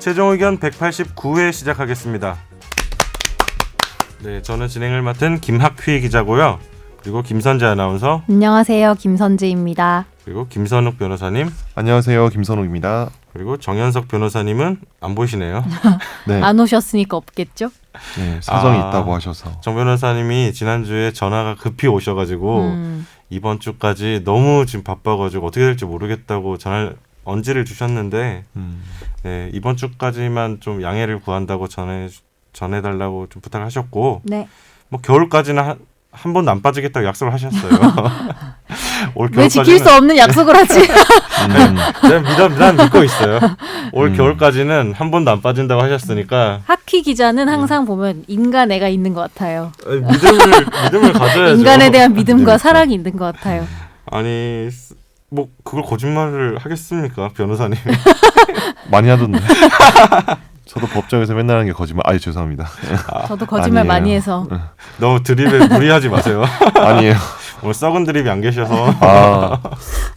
최종 의견 189회 시작하겠습니다. 네, 저는 진행을 맡은 김학휘 기자고요. 그리고 김선재 아나운서. 안녕하세요, 김선재입니다. 그리고 김선욱 변호사님. 안녕하세요, 김선욱입니다. 그리고 정현석 변호사님은 안 보이시네요. 네, 안 오셨으니까 없겠죠? 네 사정이 있다고 하셔서. 정 변호사님이 지난주에 전화가 급히 오셔가지고 이번 주까지 너무 지금 바빠가지고 어떻게 될지 모르겠다고 전화를 언지를 주셨는데 네, 이번 주까지만 좀 양해를 구한다고 전해달라고 좀 부탁을 하셨고 네. 뭐 겨울까지는 한 번도 안 빠지겠다고 약속을 하셨어요. 올 왜 지킬 수 없는 약속을 하지? 난 믿고 있어요. 올 겨울까지는 한 번도 안 빠진다고 하셨으니까. 학휘 기자는 항상 보면 인간 애가 있는 것 같아요. 믿음을 가져야죠. 인간에 대한 믿음과 사랑이 있는 것 같아요. 아니 뭐 그걸 거짓말을 하겠습니까, 변호사님? 많이 하던데. 저도 법정에서 맨날 하는 게 거짓말. 아니 죄송합니다. 저도 거짓말 아니에요. 많이 해서. 너무 드립에 무리하지 마세요. 아니에요. 오늘 썩은 드립이 안 계셔서.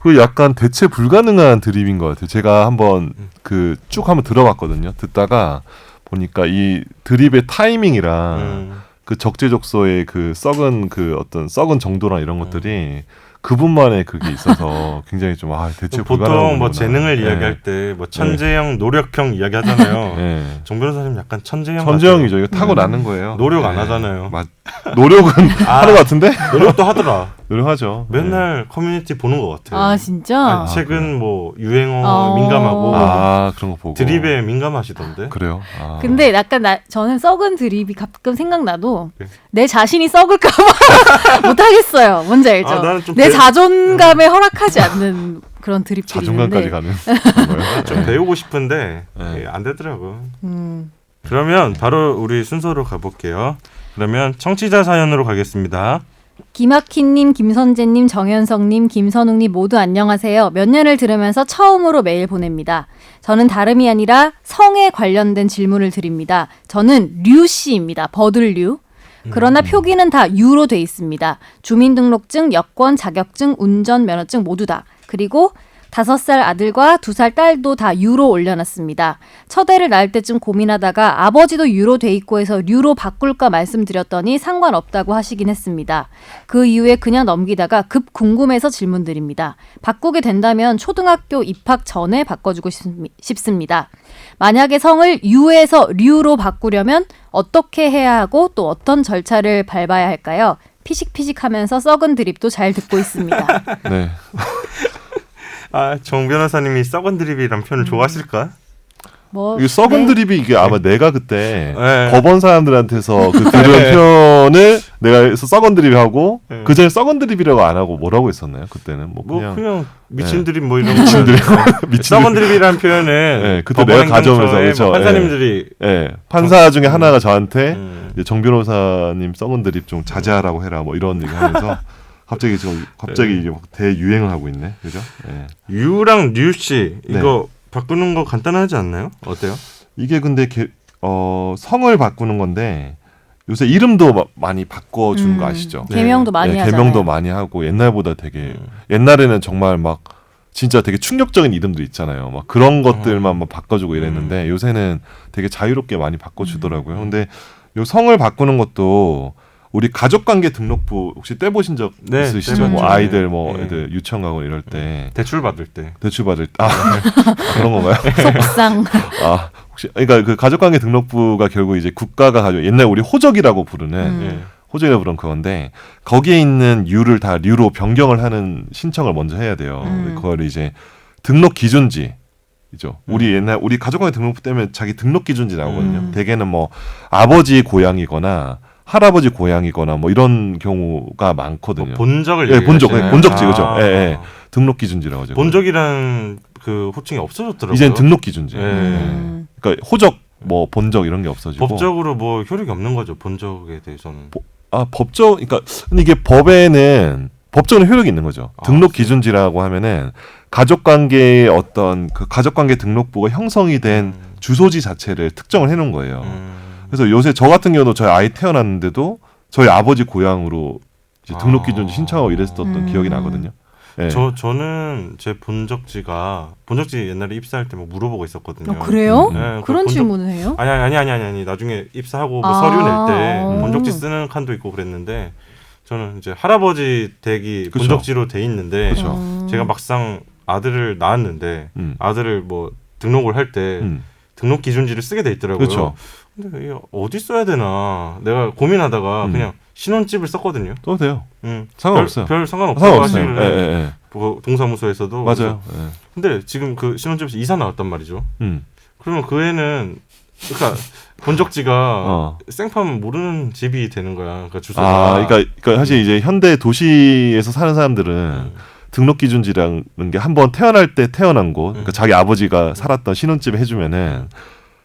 그 약간 대체 불가능한 드립인 것 같아요. 제가 한번 그 쭉 한번 들어봤거든요. 듣다가 보니까 이 드립의 타이밍이랑 그 적재적소의 그 썩은 그 어떤 썩은 정도랑 이런 것들이 그분만의 그게 있어서 굉장히 좀 대체 불가능한 보통 뭐 거구나. 재능을 네. 이야기할 때 뭐 천재형, 노력형 이야기하잖아요. 네. 정 변호사님 약간 천재형. 천재형이죠. 이거 타고 나는 거예요. 노력 안 하잖아요. 노력은 하는 것 같은데? 노력도 하더라. 노력하죠. 맨날 커뮤니티 보는 것 같아요. 아 진짜? 최근 뭐 유행어 민감하고 그런 거 보고 드립에 민감하시던데. 그래요. 근데 약간 저는 썩은 드립이 가끔 생각나도 네. 내 자신이 썩을까봐 못하겠어요. 뭔지 알죠? 나는 좀 내 자존감에 허락하지 않는 그런 드립들이 자존감까지 있는데. 가는 거예요. 좀 배우고 싶은데 네. 안 되더라고. 음. 그러면 바로 우리 순서로 가볼게요. 그러면 청취자 사연으로 가겠습니다. 김학희님, 김선재님, 정현석님, 김선욱님 모두 안녕하세요. 몇 년을 들으면서 처음으로 메일 보냅니다. 저는 다름이 아니라 성에 관련된 질문을 드립니다. 저는 류씨입니다. 버들류. 그러나 표기는 다 유로 돼 있습니다. 주민등록증, 여권, 자격증, 운전면허증 모두 다. 그리고 5살 아들과 2살 딸도 다 유로 올려놨습니다. 첫 애를 낳을 때쯤 고민하다가 아버지도 유로 돼 있고 해서 유로 바꿀까 말씀드렸더니 상관없다고 하시긴 했습니다. 그 이후에 그냥 넘기다가 급 궁금해서 질문드립니다. 바꾸게 된다면 초등학교 입학 전에 바꿔주고 싶습니다. 만약에 성을 유에서 류로 바꾸려면 어떻게 해야 하고 또 어떤 절차를 밟아야 할까요? 피식피식하면서 썩은 드립도 잘 듣고 있습니다. 네. 정 변호사님이 썩은 드립이란 표현을 좋아하실까? 뭐, 이 썩은 네. 드립이 이게 아마 내가 그때 네. 법원 사람들한테서 그 들은 네. 표현을 내가 해서 썩은 드립하고 네. 그 전에 썩은 드립이라고 안 하고 뭐라고 했었나요? 그때는 뭐 뭐 그냥 그냥 미친 네. 드립 뭐 이런 미친 드립. 미친 썩은 드립이라는 표현은 네, 그때 내가 가져오면서 그렇죠. 판사님들이 판사 중에 하나가 저한테 음. 이제 정 변호사님 썩은 드립 좀 자제하라고 해라 뭐 이런 얘기하면서 갑자기 이제 막 대유행을 하고 있네, 그죠? 네. 유랑 류씨 이거 바꾸는 거 간단하지 않나요? 어때요? 이게 근데 성을 바꾸는 건데 요새 이름도 많이 바꿔주는 거 아시죠? 개명도 많이 하잖아요. 개명도 많이 하고 옛날보다 되게 옛날에는 정말 막 진짜 되게 충격적인 이름도 있잖아요. 막 그런 것들만 막 바꿔주고 이랬는데 요새는 되게 자유롭게 많이 바꿔주더라고요. 근데 요 성을 바꾸는 것도 우리 가족관계 등록부 혹시 떼보신 적 있으시죠? 떼봤죠. 뭐 아이들 뭐 네. 애들 유치원 가고 이럴 때 대출 받을 때. 대출 받을 때 그런 건가요? 속상. 혹시 그러니까 그 가족관계 등록부가 결국 이제 국가가 가지고 옛날 우리 호적이라고 부르는 호적이라고 부르는 그건데 거기에 있는 유를 다 류로 변경을 하는 신청을 먼저 해야 돼요. 그걸 이제 등록 기준지 이죠. 우리 가족관계 등록부 때문에 자기 등록 기준지 나오거든요. 대개는 뭐 아버지 고향이거나 할아버지 고향이거나 뭐 이런 경우가 많거든요. 본적을 본적지 그죠. 등록 기준지라고 하죠. 본적이라는 그 호칭이 없어졌더라고요. 이젠 등록 기준지. 그러니까 호적 뭐 본적 이런 게 없어지고 법적으로 뭐 효력이 없는 거죠. 본적에 대해서는. 법적 그러니까 근데 이게 법적으로 효력이 있는 거죠. 등록 기준지라고 하면은 가족관계의 어떤 그 가족관계 등록부가 형성이 된 주소지 자체를 특정을 해놓은 거예요. 그래서 요새 저 같은 경우도 저희 아이 태어났는데도 저희 아버지 고향으로 이제 등록 기준지 신청하고 이랬었던 기억이 나거든요. 예. 저는 제 본적지 옛날에 입사할 때 뭐 물어보고 있었거든요. 그래요? 네, 그런 질문을 해요? 아니. 나중에 입사하고 뭐 아. 서류 낼 때 본적지 쓰는 칸도 있고 그랬는데 저는 이제 할아버지 댁이 그쵸. 본적지로 돼 있는데 그쵸. 제가 막상 아들을 낳았는데 아들을 뭐 등록을 할 때 등록 기준지를 쓰게 돼 있더라고요. 그쵸. 근데 이게 어디 써야 되나 내가 고민하다가 그냥 신혼집을 썼거든요. 써도 돼요. 상관없어요. 별 상관없다고 상관없어요. 하시길래 예. 뭐 동사무소에서도 맞아요. 예. 근데 지금 그 신혼집에서 이사 나왔단 말이죠. 그러면 그 애는 그러니까 본적지가 생판 모르는 집이 되는 거야. 그러니까 주소가. 그러니까 사실 이제 현대 도시에서 사는 사람들은 등록 기준지라는 게 한번 태어날 때 태어난 곳, 그러니까 자기 아버지가 살았던 신혼집에 해주면은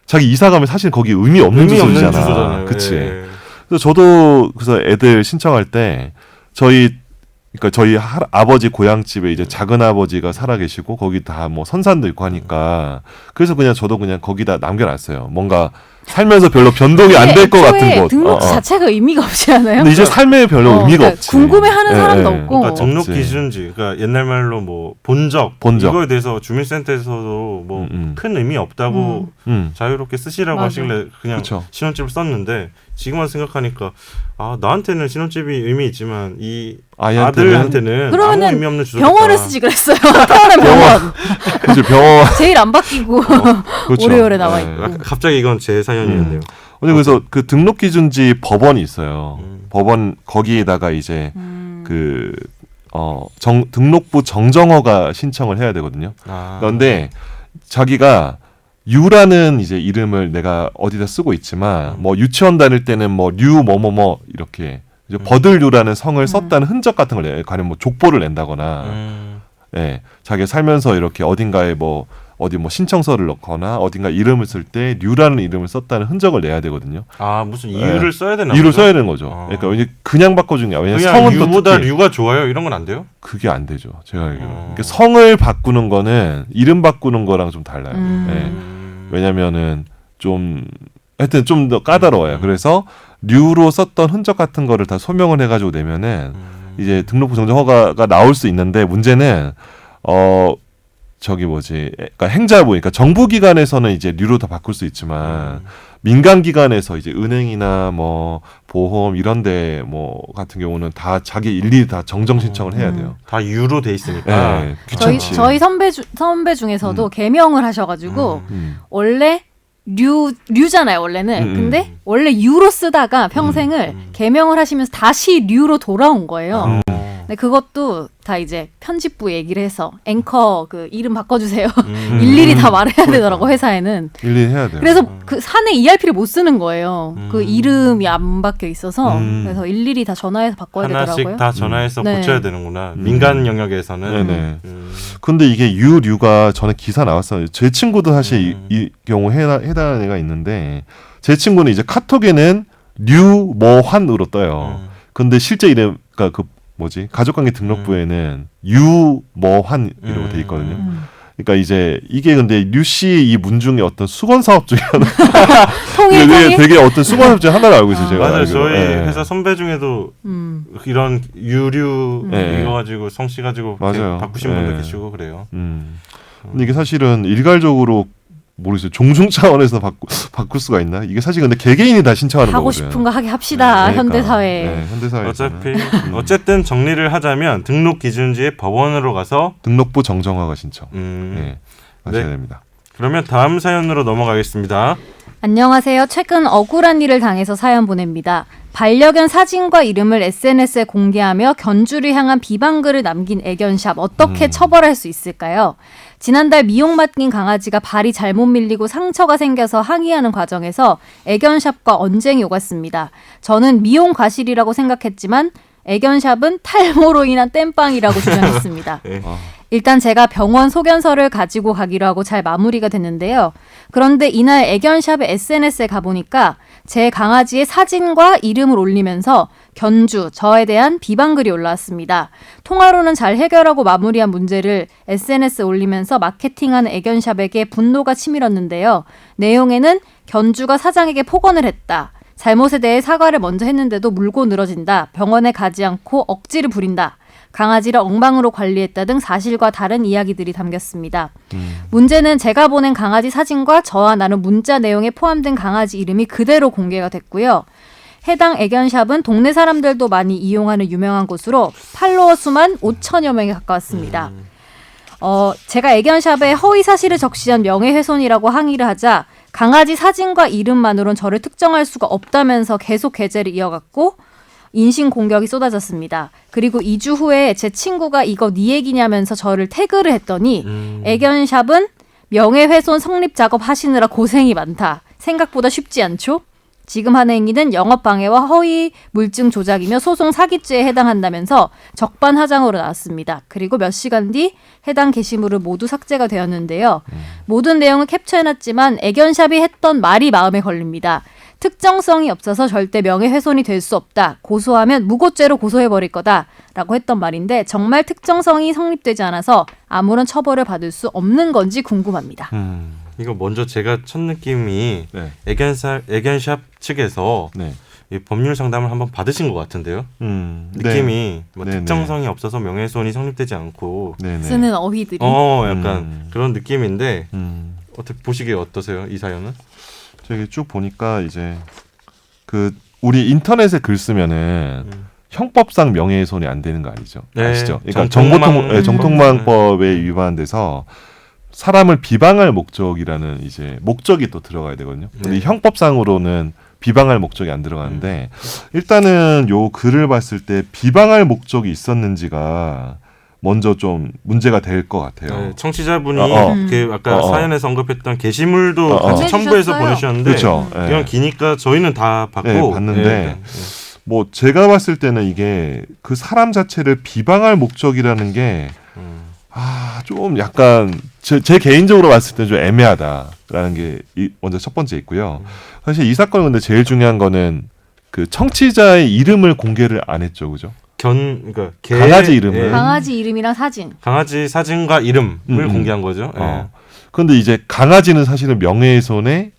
자기 이사 가면 사실 거기 의미 없는 주소잖아요. 그치. 예. 그래서 저도 그래서 애들 신청할 때 저희 아버지 고향집에 이제 작은 아버지가 살아 계시고 거기 다 뭐 선산도 있고 하니까 그래서 그냥 저도 그냥 거기다 남겨놨어요. 뭔가 살면서 별로 변동이 안 될 것 같은 곳. 등록지 자체가 의미가 없지 않아요? 근데 이제 삶에 별로 의미가 그러니까 없지. 궁금해하는 사람도 없고. 그러니까 등록 없지. 기준지, 그러니까 옛날 말로 뭐 본적 이거에 대해서 주민센터에서도 뭐 큰 의미 없다고 자유롭게 쓰시라고 맞아. 하시길래 그냥 그쵸. 신혼집을 썼는데 지금만 생각하니까 나한테는 신혼집이 의미 있지만 이 아들한테는 아무 의미 없는 주소겠다. 병원을 쓰지 그랬어요. 태어난 병원. 그치, 병원. 제일 안 바뀌고 그렇죠. 오래오래 나와 있고. 갑자기 이건 제 사연이었네요. 그래서 그 등록 기준지 법원이 있어요. 법원 거기에다가 이제 등록부 정정허가 신청을 해야 되거든요. 그런데 자기가 유라는 이제 이름을 내가 어디다 쓰고 있지만 뭐 유치원 다닐 때는 뭐 류 뭐뭐뭐 이렇게 이제 버들류라는 성을 썼다는 흔적 같은 걸 내요. 가령 뭐 족보를 낸다거나, 예, 자기 살면서 이렇게 어딘가에 뭐 어디 뭐 신청서를 넣거나 어딘가 이름을 쓸 때 류라는 이름을 썼다는 흔적을 내야 되거든요. 무슨 이유를 써야 되나? 이유를 써야 되는 거죠. 그러니까 그냥 바꿔준 게 아니라 그냥 성은 유보다 류가 좋아요? 이런 건 안 돼요? 그게 안 되죠. 제가 알기로. 그러니까 성을 바꾸는 거는 이름 바꾸는 거랑 좀 달라요. 예. 왜냐면은 좀 하여튼 좀 더 까다로워요. 그래서 류로 썼던 흔적 같은 거를 다 소명을 해가지고 내면은 이제 등록부 정정 허가가 나올 수 있는데 문제는 그러니까 행자부, 그러니까 정부 기관에서는 이제 류로 다 바꿀 수 있지만 민간 기관에서 이제 은행이나 뭐 보험 이런데 뭐 같은 경우는 다 자기 일일이 다 정정 신청을 해야 돼요. 다 유로 돼 있으니까. 네, 귀찮지. 저희 선배 중에서도 개명을 하셔가지고 원래 류잖아요 원래는. 근데 원래 유로 쓰다가 평생을 개명을 하시면서 다시 류로 돌아온 거예요. 근데 그것도 다 이제 편집부 얘기를 해서 앵커 그 이름 바꿔주세요. 일일이 다 말해야 되더라고 회사에는. 일일이 해야 돼요. 그래서 그 사내 ERP를 못 쓰는 거예요. 그 이름이 안 바뀌어 있어서. 그래서 일일이 다 전화해서 바꿔야 하나씩 되더라고요. 다 전화해서 네. 고쳐야 되는구나. 민간 영역에서는. 네네. 근데 이게 류가 전에 기사 나왔어요. 제 친구도 사실 이 경우 해당하는 애가 있는데 제 친구는 이제 카톡에는 류모환으로 떠요. 근데 실제 이름 그러니까 가족관계 등록부에는 유모환이라고 돼 있거든요. 그러니까 이제 이게 근데 류씨 이 문중에 어떤 수건 사업 중에 하나. 통일. 되게 어떤 수건 사업 중에 하나를 알고 있어요. 제가. 맞아요. 알기로. 저희 예. 회사 선배 중에도 이런 유류 이거 가지고 성씨 가지고 맞아요. 바꾸신 분도 계시고 그래요. 근데 이게 사실은 일괄적으로 모르겠어요. 종중 차원에서 바꿀 수가 있나? 이게 사실 근데 개개인이 다 신청하는 하고 거거든요. 싶은 거 하게 합시다. 그러니까. 현대사회. 네, 현대사회. 어쨌든 정리를 하자면 등록 기준지에 법원으로 가서 등록부 정정허가 신청. 하셔야 네. 됩니다. 그러면 다음 사연으로 넘어가겠습니다. 안녕하세요. 최근 억울한 일을 당해서 사연 보냅니다. 반려견 사진과 이름을 SNS에 공개하며 견주를 향한 비방글을 남긴 애견샵 어떻게 처벌할 수 있을까요? 지난달 미용 맡긴 강아지가 발이 잘못 밀리고 상처가 생겨서 항의하는 과정에서 애견샵과 언쟁이 오갔습니다. 저는 미용 과실이라고 생각했지만 애견샵은 탈모로 인한 땜빵이라고 주장했습니다. 일단 제가 병원 소견서를 가지고 가기로 하고 잘 마무리가 됐는데요. 그런데 이날 애견샵의 SNS에 가보니까 제 강아지의 사진과 이름을 올리면서 견주, 저에 대한 비방글이 올라왔습니다. 통화로는 잘 해결하고 마무리한 문제를 SNS에 올리면서 마케팅하는 애견샵에게 분노가 치밀었는데요. 내용에는 견주가 사장에게 폭언을 했다. 잘못에 대해 사과를 먼저 했는데도 물고 늘어진다. 병원에 가지 않고 억지를 부린다. 강아지를 엉망으로 관리했다 등 사실과 다른 이야기들이 담겼습니다. 문제는 제가 보낸 강아지 사진과 저와 나눈 문자 내용에 포함된 강아지 이름이 그대로 공개가 됐고요. 해당 애견샵은 동네 사람들도 많이 이용하는 유명한 곳으로 팔로워 수만 5천여 명에 가까웠습니다. 제가 애견샵에 허위 사실을 적시한 명예훼손이라고 항의를 하자 강아지 사진과 이름만으론 저를 특정할 수가 없다면서 계속 게재를 이어갔고 인신 공격이 쏟아졌습니다. 그리고 2주 후에 제 친구가 이거 네 얘기냐면서 저를 태그를 했더니 애견샵은 명예훼손 성립 작업 하시느라 고생이 많다. 생각보다 쉽지 않죠? 지금 하는 행위는 영업방해와 허위 물증 조작이며 소송 사기죄에 해당한다면서 적반하장으로 나왔습니다. 그리고 몇 시간 뒤 해당 게시물은 모두 삭제가 되었는데요. 모든 내용을 캡처해놨지만 애견샵이 했던 말이 마음에 걸립니다. 특정성이 없어서 절대 명예훼손이 될 수 없다. 고소하면 무고죄로 고소해버릴 거다. 라고 했던 말인데 정말 특정성이 성립되지 않아서 아무런 처벌을 받을 수 없는 건지 궁금합니다. 이거 먼저 제가 첫 느낌이 네. 애견샵 측에서 네. 이 법률 상담을 한번 받으신 것 같은데요. 느낌이 뭐 네네. 특정성이 없어서 명예훼손이 성립되지 않고 네네. 쓰는 어휘들이. 약간 그런 느낌인데 어떻게 보시기에 어떠세요? 이 사연은? 저기 쭉 보니까 이제 그 우리 인터넷에 글 쓰면은 형법상 명예훼손이 안 되는 거 아니죠? 네. 아시죠? 그러니까 정통망- 정통망법에 위반돼서 사람을 비방할 목적이라는 이제 목적이 또 들어가야 되거든요. 근데 네. 형법상으로는 비방할 목적이 안 들어가는데 일단은 요 글을 봤을 때 비방할 목적이 있었는지가 먼저 좀 문제가 될 것 같아요. 네, 청취자분이 그 아까 어, 어. 사연에서 언급했던 게시물도 어, 같이 어. 첨부해서 보내주셨어요. 보내주셨는데 그렇죠. 예. 이건 기니까 저희는 다 받고 네, 봤는데 예. 뭐 제가 봤을 때는 이게 그 사람 자체를 비방할 목적이라는 게 좀 약간 제 개인적으로 봤을 때 좀 애매하다라는 게 먼저 첫 번째 있고요. 사실 이 사건 근데 제일 중요한 거는 그 청취자의 이름을 공개를 안 했죠, 그죠? 그러니까 강아지 이름을. 강아지 이름이랑 사진. 강아지 사진과 이름을 공개한 거죠. 예. 그런데 이제 강아지는 사실은 명예훼손의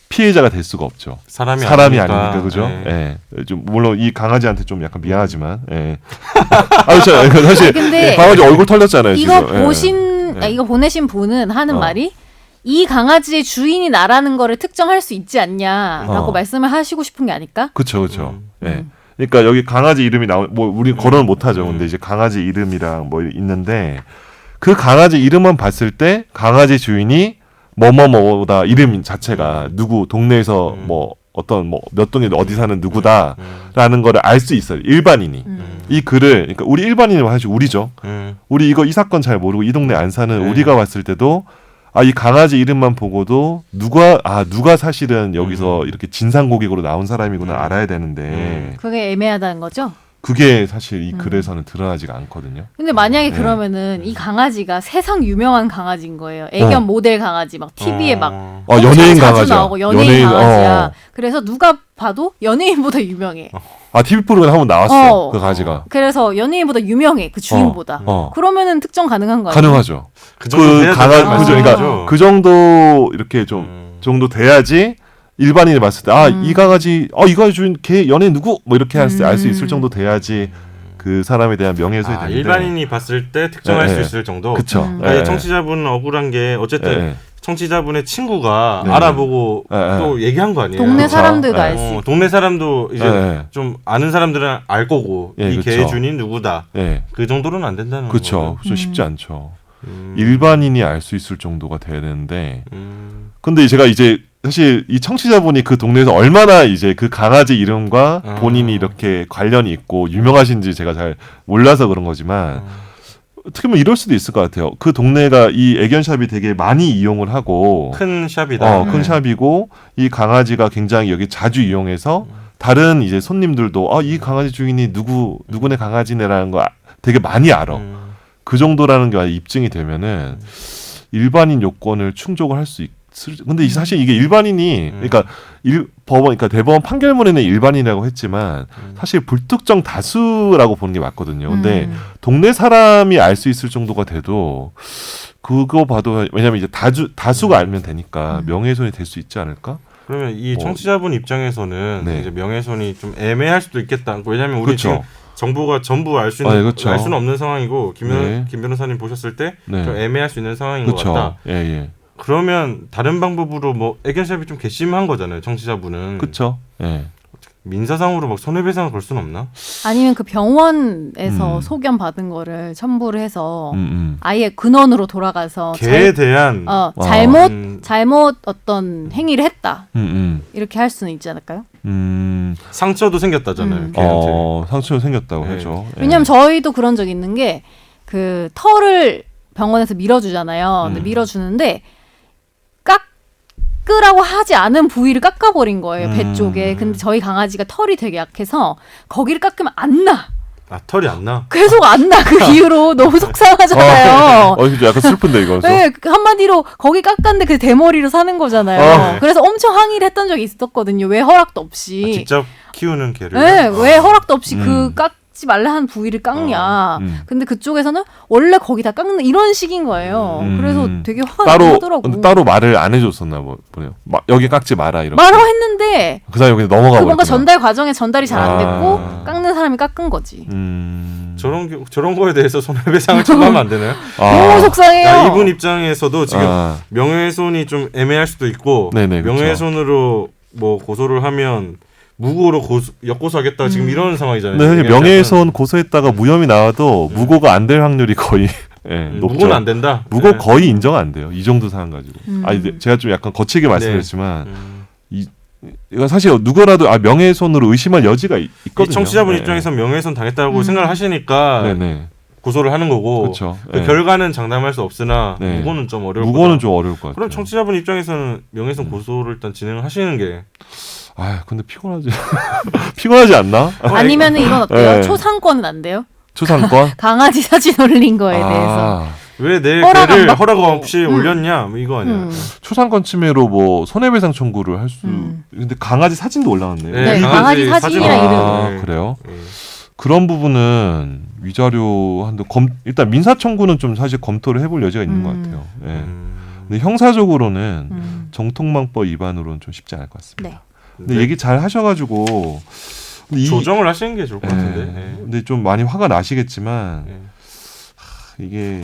피해자가 될 수가 없죠. 사람이 아니니까 그죠? 예. 예. 좀 물론 이 강아지한테 좀 약간 미안하지만, 예. 사실 근데 강아지 얼굴 털렸잖아요. 이거 지금. 예. 보신 이거 보내신 분은 하는 말이 이 강아지의 주인이 나라는 거를 특정할 수 있지 않냐라고 말씀을 하시고 싶은 게 아닐까? 그렇죠. 예. 그러니까 여기 강아지 이름이 뭐 우리 거론을 못 하죠. 근데 이제 강아지 이름이랑 뭐 있는데 그 강아지 이름만 봤을 때 강아지 주인이 뭐뭐뭐다 이름 자체가 누구 동네에서 뭐 어떤 뭐 몇 동에 어디 사는 누구다라는 거를 알 수 있어요. 일반인이. 이 글을 그러니까 우리 일반인이 사실 우리죠. 우리 이 사건 잘 모르고 이 동네 안 사는 우리가 봤을 때도 이 강아지 이름만 보고도 누가 사실은 여기서 이렇게 진상 고객으로 나온 사람이구나 알아야 되는데 그게 애매하다는 거죠? 그게 사실 이 글에서는 드러나지가 않거든요. 근데 만약에 그러면은 이 강아지가 세상 유명한 강아지인 거예요. 애견 모델 강아지 막 TV에 막 연예인 자주 강아지야. 나오고 연예인 강아지야. 그래서 누가 봐도 연예인보다 유명해. TV 프로그램 한번 나왔어. 그 강아지가. 그래서 연예인보다 유명해. 그 주인보다. 그러면은 특정 가능한 거 아니에요? 가능하죠. 그 정도 돼야 강아지 된다는 그죠? 그러니까 말씀이죠. 그 정도 이렇게 좀 정도 돼야지 일반인이 봤을 때 이 강아지 이 강아지 주인 걔 연예인 누구 뭐 이렇게 알 수 있을 정도 돼야지 그 사람에 대한 명예훼손이 되는데 일반인이 봤을 때 특정할 수 있을 정도. 그렇죠. 청취자분 억울한 게 어쨌든 청취자분의 친구가 네. 알아보고 또 얘기한 거 아니에요. 동네 그쵸. 사람들도 알 수 있고. 동네 사람도 이제 네. 좀 아는 사람들은 알 거고 이 그쵸. 개의 주인 누구다. 네. 그 정도로는 안 된다는 그렇죠. 거죠. 좀 쉽지 않죠. 일반인이 알 수 있을 정도가 돼야 되는데 근데 제가 이제 사실 이 청취자분이 그 동네에서 얼마나 이제 그 강아지 이름과 본인이 이렇게 관련이 있고 유명하신지 제가 잘 몰라서 그런 거지만 어떻게 보면 이럴 수도 있을 것 같아요. 그 동네가 이 애견샵이 되게 많이 이용을 하고 큰 샵이다. 큰 샵이고 이 강아지가 굉장히 여기 자주 이용해서 다른 이제 손님들도 이 강아지 주인이 누구네 강아지네라는 거 되게 많이 알아. 그 정도라는 게 입증이 되면은 일반인 요건을 충족을 할 수 있. 근데 사실 이게 일반인이 그러니까 그러니까 대법원 판결문에는 일반인이라고 했지만 사실 불특정 다수라고 보는 게 맞거든요. 근데 동네 사람이 알 수 있을 정도가 돼도 그거 봐도 왜냐면 이제 다수가 알면 되니까 명예훼손이 될 수 있지 않을까? 그러면 이 청취자분 입장에서는 네. 이제 명예훼손이 좀 애매할 수도 있겠다. 왜냐하면 우리 그렇죠. 지금 정보가 전부 알 그렇죠. 수는 없는 상황이고 김 네. 변호사님 보셨을 때 좀 네. 애매할 수 있는 상황인 것 그렇죠. 같다. 예, 예. 그러면 다른 방법으로 뭐 애견샵이 좀 괘씸한 거잖아요. 청취자분은. 그렇죠. 예. 민사상으로 막 손해배상을 걸 수는 없나? 아니면 그 병원에서 음. 소견 받은 거를 첨부를 해서 음. 아예 근원으로 돌아가서 개에 대한 잘못 어떤 행위를 했다 이렇게 할 수는 있지 않을까요? 상처도 생겼다잖아요. 개한테. 상처가 생겼다고 네. 하죠. 예. 왜냐면 저희도 그런 적 있는 게 그 털을 병원에서 밀어주잖아요. 근데 밀어주는데 깎으라고 하지 않은 부위를 깎아버린 거예요. 배 쪽에. 근데 저희 강아지가 털이 되게 약해서 거기를 깎으면 안 나. 아, 털이 안 나? 계속 안 나. 그 이후로 너무 속상하잖아요. 이거 약간 슬픈데 이거. 네, 한마디로 거기 깎았는데 그 대머리로 사는 거잖아요. 그래서 엄청 항의를 했던 적이 있었거든요. 왜 허락도 없이. 직접 키우는 개를? 네, 왜 허락도 없이 그 깎지 말라 한 부위를 깎냐. 근데 그쪽에서는 원래 거기다 깎는 이런 식인 거예요. 그래서 되게 화가 나더라고. 따로 말을 안 해줬었나 보네요. 여기 깎지 마라 이렇게. 말하고 했는데 그 사람이 그냥 넘어가 버렸구나. 뭔가 전달 과정에 전달이 잘 안 됐고 깎는 사람이 깎은 거지. 저런 거에 대해서 손해배상을 청구하면 안 되나요? 너무 속상해요. 야, 이분 입장에서도 지금 명예훼손이 좀 애매할 수도 있고 네네, 명예훼손으로 뭐 고소를 하면 무고로 역고소하겠다 지금 이런 상황이잖아요. 네, 명예훼손 고소했다가 무혐의 나와도 무고가 안 될 확률이 거의 높죠. 무고는 안 된다. 무고 거의 인정 안 돼요. 이 정도 사안 가지고. 아니 제가 좀 약간 거칠게 말씀드렸지만 이건 사실 누구라도 명예훼손으로 의심할 여지가 있거든요. 청취자분 입장에서 명예훼손 당했다고 생각을 하시니까 네네. 고소를 하는 거고 그렇죠. 그 결과는 장담할 수 없으나 무고는 좀 어려울 무고는 좀 어려울 것 같아요. 그럼 청취자분 입장에서는 명예훼손 고소를 일단 진행을 하시는 게 근데 피곤하지. 피곤하지 않나? 아니면은 이건 어때요? 네. 초상권은 안 돼요? 초상권? 강아지 사진 올린 거에 대해서. 왜 내 허락 개를 안 허락 없이 올렸냐? 뭐 이거 아니야. 초상권 침해로 뭐 손해배상 청구를 할 수. 근데 강아지 사진도 올라왔네요. 네, 강아지 사진이랑 이름. 그래요? 그런 부분은 위자료 한도 일단 민사 청구는 좀 사실 검토를 해볼 여지가 있는 것 같아요. 예. 근데 형사적으로는 정통망법 위반으로는 좀 쉽지 않을 것 같습니다. 네. 근데 얘기 잘 하셔가지고 조정을 하시는 게 좋을 것 같은데. 근데 좀 많이 화가 나시겠지만 이게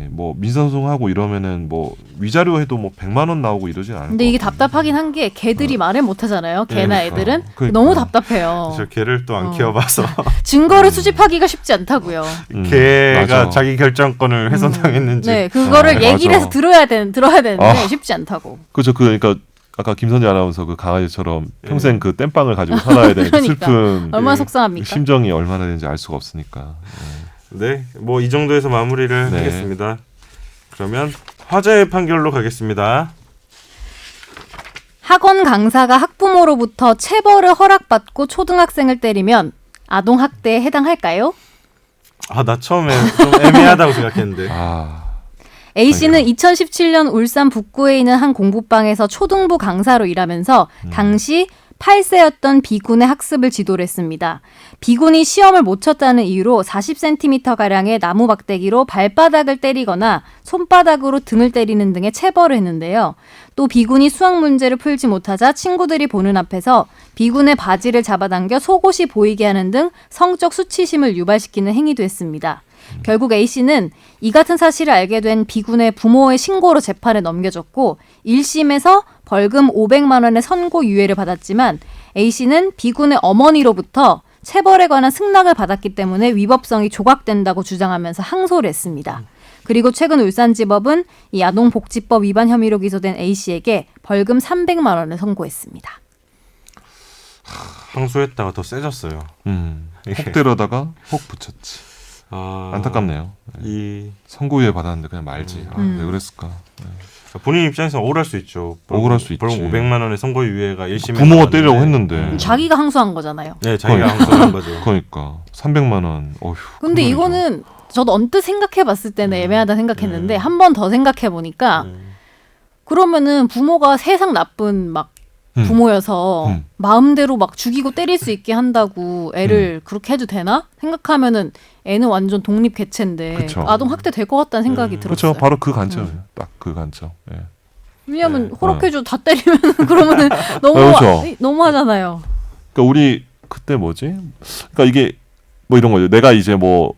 뭐 민사소송하고 이러면은 뭐 위자료 해도 뭐 100만 원 나오고 이러진 않을 근데 것 이게 같아요. 답답하긴 한 게 개들이 말을 못 하잖아요. 개나 애들은 그러니까. 너무 답답해요. 저 개를 또 안 키워봐서 증거를 수집하기가 쉽지 않다고요. 개가 맞아. 자기 결정권을 훼손당했는지. 네, 그거를 얘기를 해서 들어야 되는데 쉽지 않다고. 그렇죠. 그러니까 아까 김선재 아나운서 그 강아지처럼 평생 그 땜빵을 가지고 살아야 되는 그 슬픈 얼마나 속상합니까? 심정이 얼마나 되는지 알 수가 없으니까. 네, 뭐 이 정도에서 마무리를 네. 하겠습니다. 그러면 화제의 판결로 가겠습니다. 학원 강사가 학부모로부터 체벌을 허락받고 초등학생을 때리면 아동학대에 해당할까요? 나 처음에 좀 애매하다고 생각했는데. A씨는 2017년 울산 북구에 있는 한 공부방에서 초등부 강사로 일하면서 당시 8세였던 B군의 학습을 지도를 했습니다. B군이 시험을 못 쳤다는 이유로 40cm가량의 나무 막대기로 발바닥을 때리거나 손바닥으로 등을 때리는 등의 체벌을 했는데요. 또 B군이 수학 문제를 풀지 못하자 친구들이 보는 앞에서 B군의 바지를 잡아당겨 속옷이 보이게 하는 등 성적 수치심을 유발시키는 행위도 했습니다. 결국 A씨는 이 같은 사실을 알게 된 B군의 부모의 신고로 재판에 넘겨졌고 1심에서 벌금 500만 원의 선고유예를 받았지만 A씨는 B군의 어머니로부터 체벌에 관한 승낙을 받았기 때문에 위법성이 조각된다고 주장하면서 항소를 했습니다. 그리고 최근 울산지법은 이 아동복지법 위반 혐의로 기소된 A씨에게 벌금 300만 원을 선고했습니다. 항소했다가 더 세졌어요. 혹 때려다가 혹 붙였지. 안타깝네요. 이 선고유예 받았는데 그냥 말지. 왜 그랬을까? 본인 입장에서 억울할 수 있죠. 억울할 수 있지. 벌금 500만 원의 선고유예가 1심에 부모가 때리려고 했는데. 자기가 항소한 거잖아요. 네, 자기가 항소한 거죠. 그러니까 300만 원. 어휴. 근데 이거는 저도 언뜻 생각해봤을 때는 애매하다 생각했는데 한 번 더 생각해보니까 그러면은 부모가 세상 나쁜 막 부모여서 마음대로 막 죽이고 때릴 수 있게 한다고 애를 그렇게 해도 되나? 생각하면은 애는 완전 독립 개체인데 그쵸. 아동 학대 될 것 같다는 생각이 들었어요. 그렇죠. 바로 그 관점이에요. 딱 그 관점. 예. 왜냐하면 허락해줘 다 때리면 그러면은 너무 그렇죠. 너무하잖아요. 그러니까 우리 그때 뭐지? 그러니까 이게 뭐 이런 거죠. 내가 이제 뭐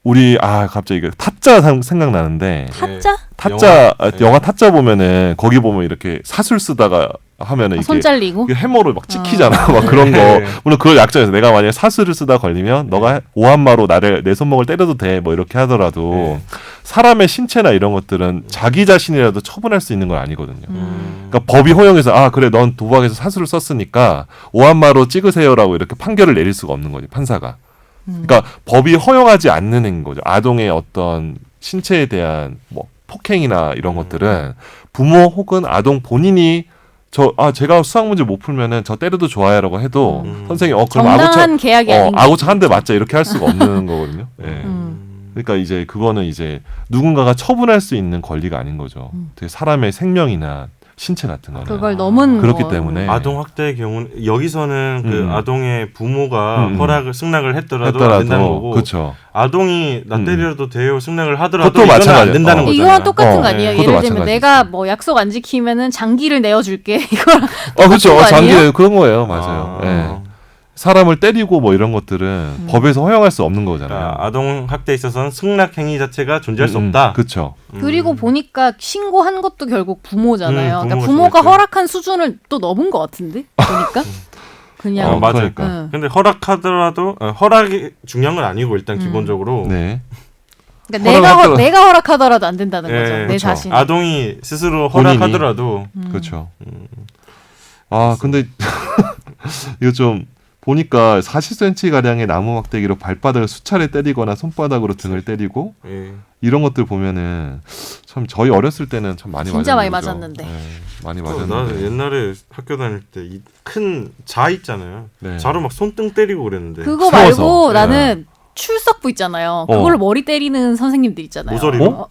우리 갑자기 타짜 생각나는데 타짜? 타짜 영화? 영화 타짜 보면은 거기 보면 이렇게 사술 쓰다가 하면은 손 잘리고? 이게 해머로 막 찍히잖아. 막 그런 거. 네. 물론 그걸 약정해서 내가 만약에 사술을 쓰다 걸리면 너가 오한마로 내 손목을 때려도 돼. 뭐 이렇게 하더라도 네. 사람의 신체나 이런 것들은 자기 자신이라도 처분할 수 있는 건 아니거든요. 음. 그러니까 법이 허용해서 그래 넌 도박에서 사술을 썼으니까 오한마로 찍으세요라고 이렇게 판결을 내릴 수가 없는 거지 판사가. 그러니까 법이 허용하지 않는 행인 거죠. 아동의 어떤 신체에 대한 뭐 폭행이나 이런 것들은 부모 혹은 아동 본인이 제가 수학 문제 못 풀면은 저 때려도 좋아요라고 해도 선생님 그럼 정당한 계약이 아닌 아구차 한 대 맞자 이렇게 할 수가 없는 거거든요. 예. 음. 그러니까 이제 그거는 이제 누군가가 처분할 수 있는 권리가 아닌 거죠. 되게 사람의 생명이나 신체 같은 거는 그걸 넘은 그렇기 거. 때문에 아동 학대의 경우는 여기서는 그 아동의 부모가 승낙을 했더라도 안 된다는 거고 그렇죠. 아동이 나 때려도 돼요 승낙을 하더라도 그것도 이건 안 마찬가지예요. 된다는 거잖아요. 이거랑 똑같은 거 어, 아니에요? 그것도 예를 들면 마찬가지죠. 내가 뭐 약속 안 지키면은 장기를 내어줄게. 이거랑 그렇죠. 거 아니에요? 장기 그런 거예요. 맞아요. 예. 사람을 때리고 뭐 이런 것들은 법에서 허용할 수 없는 거잖아요. 그러니까 아동 학대에 있어서는 승낙 행위 자체가 존재할 수 없다. 그렇죠. 그리고 보니까 신고한 것도 결국 부모잖아요. 그러니까 부모가 부모가 신고했죠. 허락한 수준을 또 넘은 것 같은데 보니까 그냥 맞아요. 그러니까. 응. 근데 허락하더라도 허락이 중요한 건 아니고 일단 기본적으로 네. 그러니까 허락하더라도- 내가 허락하더라도 안 된다는 예, 거죠. 내 그렇죠. 자신. 아동이 스스로 본인이. 허락하더라도 그렇죠. 근데 이거 좀 보니까 40cm 가량의 나무 막대기로 발바닥을 수차례 때리거나 손바닥으로 등을 때리고 예. 이런 것들 보면은 참 저희 어렸을 때는 참 많이 진짜 많이 거죠. 맞았는데. 네, 많이 나는 맞았는데. 옛날에 학교 다닐 때 이 큰 자 있잖아요. 네. 자로 막 손등 때리고 그랬는데 그거 세워서. 말고 네. 나는 출석부 있잖아요. 그걸로 머리 때리는 선생님들 있잖아요. 모서리로? 어?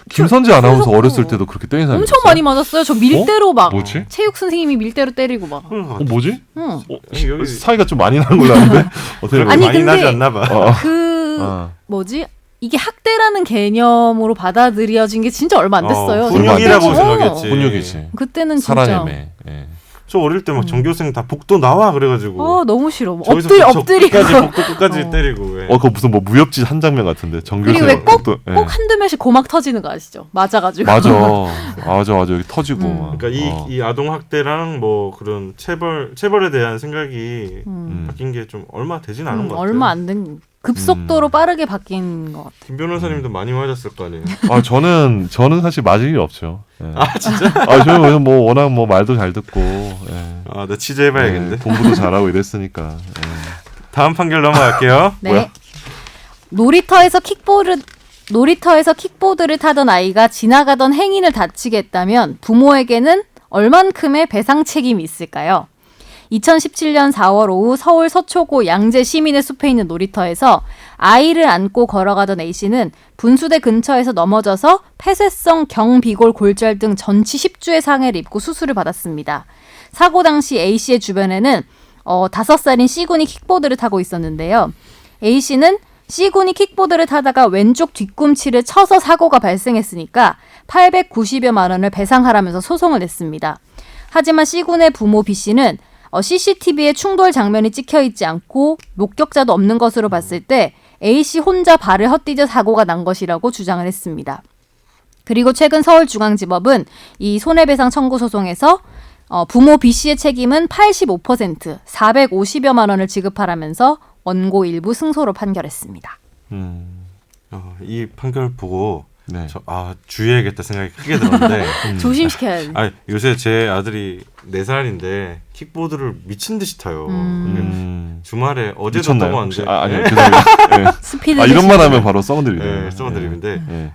김선재 아나운서 어렸을 때도 그렇게 때린 사람이 엄청 있었어요? 많이 맞았어요. 저 밀대로 막 뭐지? 체육 선생님이 밀대로 때리고 막. 뭐지? 응. 여기 사이가 좀 많이 나는 걸로 아는데 어떻게 그렇게 아니, 많이 근데- 나지 않나 봐. 그 뭐지? 이게 학대라는 개념으로 받아들여진 게 진짜 얼마 안 됐어요. 훈육이라고 어. 생각했지. 훈육이지. 그때는 진짜 살아내매. 예. 저 어릴 때 막 전교생 다 복도 나와 그래가지고 너무 싫어. 저기서부터 엎드리고 끝까지 복도 끝까지 때리고. 예. 그거 무슨 뭐 무협지 한 장면 같은데 정규생. 그리고 왜 꼭 또, 예. 한두 명씩 고막 터지는 거 아시죠? 맞아가지고. 맞아 여기 터지고. 막. 그러니까 이 아동 학대랑 뭐 그런 체벌에 대한 생각이 바뀐 게 좀 얼마 되진 않은 것 같아요. 얼마 안 된 급속도로 빠르게 바뀐 것 같아. 김 변호사님도 많이 맞았을 거 아니에요. 저는 사실 맞을 일 없죠. 예. 진짜? 저는 뭐 워낙 뭐 말도 잘 듣고. 예. 나 취재해봐야겠는데. 예, 공부도 잘하고 이랬으니까. 예. 다음 판결 넘어갈게요. 네. 뭐야? 놀이터에서 킥보드를 타던 아이가 지나가던 행인을 다치게 했다면 부모에게는 얼만큼의 배상 책임이 있을까요? 2017년 4월 오후 서울 서초구 양재 시민의 숲에 있는 놀이터에서 아이를 안고 걸어가던 A씨는 분수대 근처에서 넘어져서 폐쇄성 경비골 골절 등 전치 10주의 상해를 입고 수술을 받았습니다. 사고 당시 A씨의 주변에는 5살인 C군이 킥보드를 타고 있었는데요. A씨는 C군이 킥보드를 타다가 왼쪽 뒤꿈치를 쳐서 사고가 발생했으니까 890여만 원을 배상하라면서 소송을 냈습니다. 하지만 C군의 부모 B씨는 CCTV에 충돌 장면이 찍혀있지 않고 목격자도 없는 것으로 봤을 때 A씨 혼자 발을 헛디뎌 사고가 난 것이라고 주장을 했습니다. 그리고 최근 서울중앙지법은 이 손해배상 청구 소송에서 부모 B씨의 책임은 85%, 450여만 원을 지급하라면서 원고 일부 승소로 판결했습니다. 이 판결 보고 네. 주의해야겠다 생각이 크게 들었는데 조심시켜야 돼. 요새 제 아들이 4살인데 킥보드를 미친 듯이 타요. 주말에 어제도 미쳤나요? 타고 혹시? 왔는데 아니요. 죄송합니다. 예. 스피드 이런 말 하면 바로 썩은 네, 썩은 드립인데 예.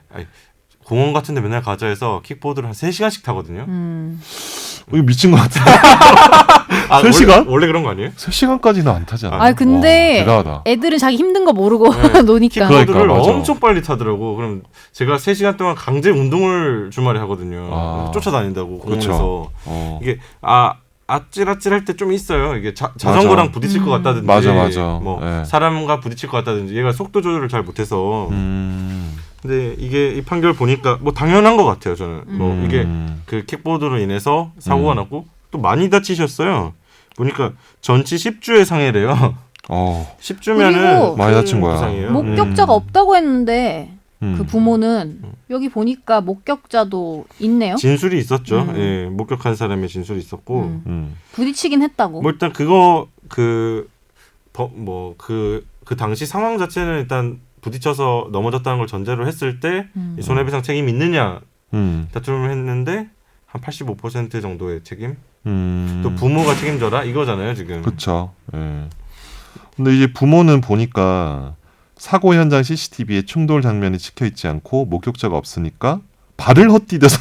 공원 같은 데 맨날 가자 해서 킥보드를 한 3시간씩 타거든요. 이거 미친 것 같은데. 3시간? 원래 그런 거 아니에요? 3시간까지는 안 타잖아. 아 근데 와, 대단하다. 애들은 자기 힘든 거 모르고 네. 노니까. 그러니까, 킥보드를 맞아. 엄청 빨리 타더라고. 그럼 제가 3시간 동안 강제 운동을 주말에 하거든요. 쫓아다닌다고 공원에서. 그렇죠. 이게 아찔아찔할 때 좀 있어요. 이게 자전거랑 부딪힐 것 같다든지, 맞아. 뭐 네. 사람과 부딪힐 것 같다든지, 얘가 속도 조절을 잘 못해서. 근데 이게 이 판결 보니까 뭐 당연한 것 같아요. 저는 뭐 이게 그 킥보드로 인해서 사고가 났고 또 많이 다치셨어요. 보니까 전치 10주의 상해래요. 10주면은 그리고 많이 다친 거야. 부상이에요. 목격자가 없다고 했는데 그 부모는 음. 여기 보니까 목격자도 있네요. 진술이 있었죠. 음. 예, 목격한 사람의 진술이 있었고 부딪히긴 했다고. 뭐 일단 그거 그 당시 상황 자체는 일단 부딪혀서 넘어졌다는 걸 전제로 했을 때 이 손해배상 책임 있느냐 다툼을 했는데 한 85% 정도의 책임. 또 부모가 책임져라 이거잖아요 지금. 그렇죠. 예. 근데 이제 부모는 보니까 사고 현장 CCTV에 충돌 장면이 찍혀 있지 않고 목격자가 없으니까 발을 헛디뎌서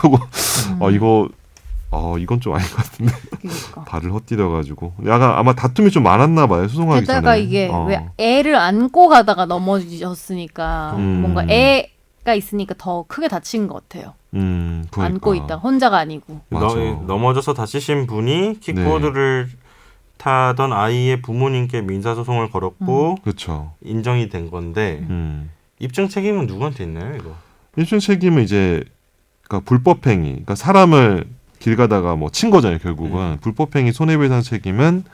이건 좀 아닌 것 같은데. 그러니까. 발을 헛디뎌가지고 약간 아마 다툼이 좀 많았나 봐요. 소송하기 전에. 게다가 이게 왜 애를 안고 가다가 넘어졌으니까 뭔가 애가 있으니까 더 크게 다친 것 같아요. 그러니까. 안고 있다 혼자가 아니고. 맞아. 넘어져서 다치신 분이 킥보드를 타던 아이의 부모님께 민사소송을 걸었고 그렇죠. 인정이 된 건데 입증 책임은 누구한테 있나요 이거? 입증 책임은 이제 그러니까 불법행위, 그러니까 사람을 길 가다가 뭐 친 거잖아요. 결국은 불법행위 손해배상 책임은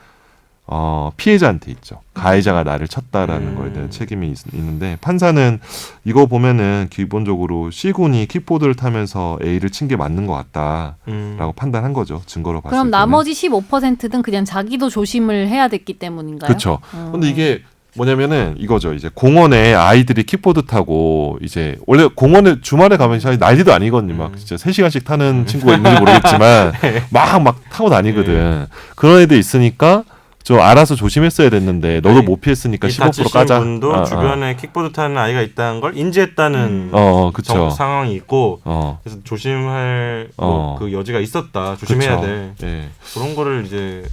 피해자한테 있죠. 가해자가 나를 쳤다라는 거에 대한 책임이 있는데 판사는 이거 보면은 기본적으로 C군이 킥보드를 타면서 A를 친 게 맞는 것 같다라고 판단한 거죠. 증거로 봤을 때. 그럼 나머지 15%는 그냥 자기도 조심을 해야 됐기 때문인가요? 그렇죠. 근데 이게 뭐냐면은 이거죠. 이제 공원에 아이들이 킥보드 타고 이제 원래 공원에 주말에 가면 사실 난리도 아니거든요. 막 진짜 3시간씩 타는 친구가 있는지 모르겠지만 막 타고 다니거든. 그런 애들 있으니까 저 알아서 조심했어야 됐는데 너도 못 피했으니까 15% 까자. 분도 주변에 킥보드 타는 아이가 있다는 걸 인지했다는 그쵸. 상황이 있고 그래서 조심할 그 여지가 있었다. 조심해야 돼. 예. 그런 거를 이제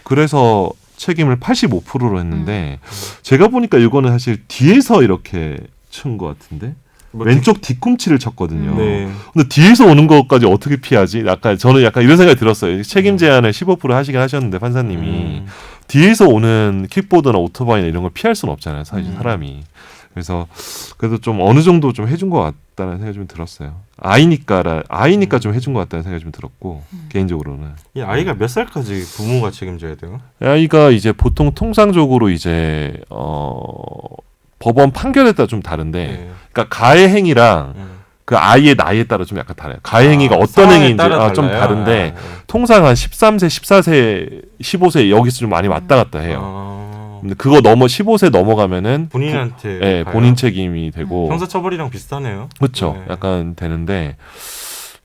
그래서 책임을 85%로 했는데 제가 보니까 이거는 사실 뒤에서 이렇게 친 것 같은데 왼쪽 뒤꿈치를 쳤거든요. 근데 뒤에서 오는 것까지 어떻게 피하지? 저는 약간 이런 생각이 들었어요. 책임 제한을 15% 하시긴 하셨는데 판사님이 뒤에서 오는 킥보드나 오토바이나 이런 걸 피할 수는 없잖아요. 사실 사람이. 그래서 그래도 좀 어느 정도 좀 해준 것 같다는 생각이 좀 들었어요. 아이니까 좀 해준 것 같다는 생각이 좀 들었고 개인적으로는. 이 아이가 몇 살까지 부모가 책임져야 돼요? 아이가 이제 보통 통상적으로 이제 법원 판결에 따라 좀 다른데, 그러니까 가해 행위랑 그 아이의 나이에 따라 좀 약간 달라요. 가해 행위가 어떤 행위인지 좀 다른데 통상 한 13세, 14세, 15세 여기서 좀 많이 왔다 갔다 해요. 근데 그거 15세 넘어가면은 본인한테 본인 책임이 되고 형사처벌이랑 비슷하네요. 그렇죠. 약간 되는데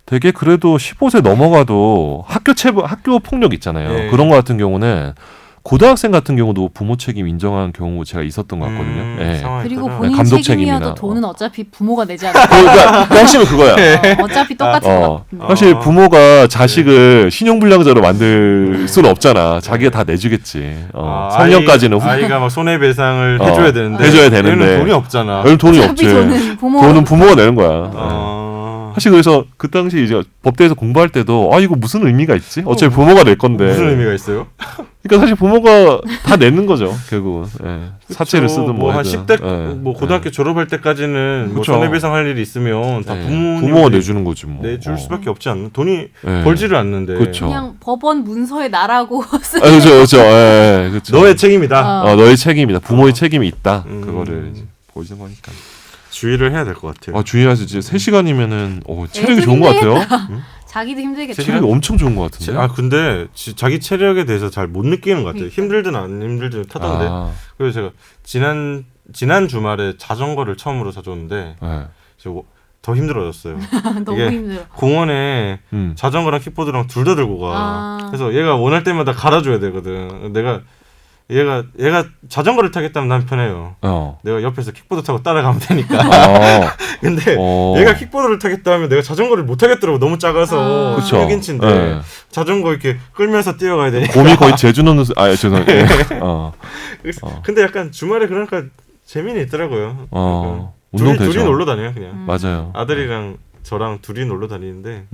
되게 그래도 15세 넘어가도 학교 폭력 있잖아요. 그런 거 같은 경우는 고등학생 같은 경우도 부모 책임 인정한 경우 제가 있었던 것 같거든요. 그리고 본인 감독 책임이어도 책임이나, 돈은 어차피 부모가 내지 않아요. 그러니까 핵심은 그거야. 어차피 똑같은 거. 사실 부모가 자식을 신용불량자로 만들 수는 없잖아. 자기가 다 내주겠지. 성년까지는 아이가 막 손해배상을 해줘야 되는데 얘는 돈이 없잖아. 얘는 돈이 어차피 없지. 돈은 부모가 내는 거야. 사실 그래서 그 당시 이제 법대에서 공부할 때도 이거 무슨 의미가 있지? 어차피 부모가 낼 건데. 무슨 의미가 있어요? 그러니까 사실 부모가 다 내는 거죠. 결국은 사채를 쓰든 뭐 한 하든. 10대 뭐 고등학교 졸업할 때까지는 뭐 손해배상 할 일이 있으면 다 부모가 내주는 거지 뭐. 내줄 수밖에 없지 않나? 돈이 벌지를 않는데. 그쵸. 그냥 법원 문서에 나라고 쓰는. 그렇죠. 그렇죠. 너의 책임이다. 너의 책임이다. 부모의 책임이 있다. 그거를 이제 보이는 거니까. 주의를 해야 될 것 같아요. 주의하지. 3시간이면은 체력이 좋은 것 같아요. 자기도 힘들겠죠. 체력이 엄청 좋은 것 같은데. 근데 자기 체력에 대해서 잘 못 느끼는 것 같아요. 힘들든 안 힘들든 타던데. 그래서 제가 지난 주말에 자전거를 처음으로 사줬는데 더 힘들어졌어요. 너무 힘들어. 공원에 자전거랑 킥보드랑 둘 다 들고 가. 그래서 얘가 원할 때마다 갈아줘야 되거든. 얘가 자전거를 타겠다면 난 편해요. 내가 옆에서 킥보드 타고 따라가면 되니까. 근데 얘가 킥보드를 타겠다 하면 내가 자전거를 못 타겠더라고. 너무 작아서 6인치인데 자전거 이렇게 끌면서 뛰어가야 되니까. 곰이 거의 제주노는 죄송해요. 근데 약간 주말에 그러니까 재미는 있더라고요. 둘이 놀러 다녀요 그냥. 맞아요. 아들이랑 저랑 둘이 놀러 다니는데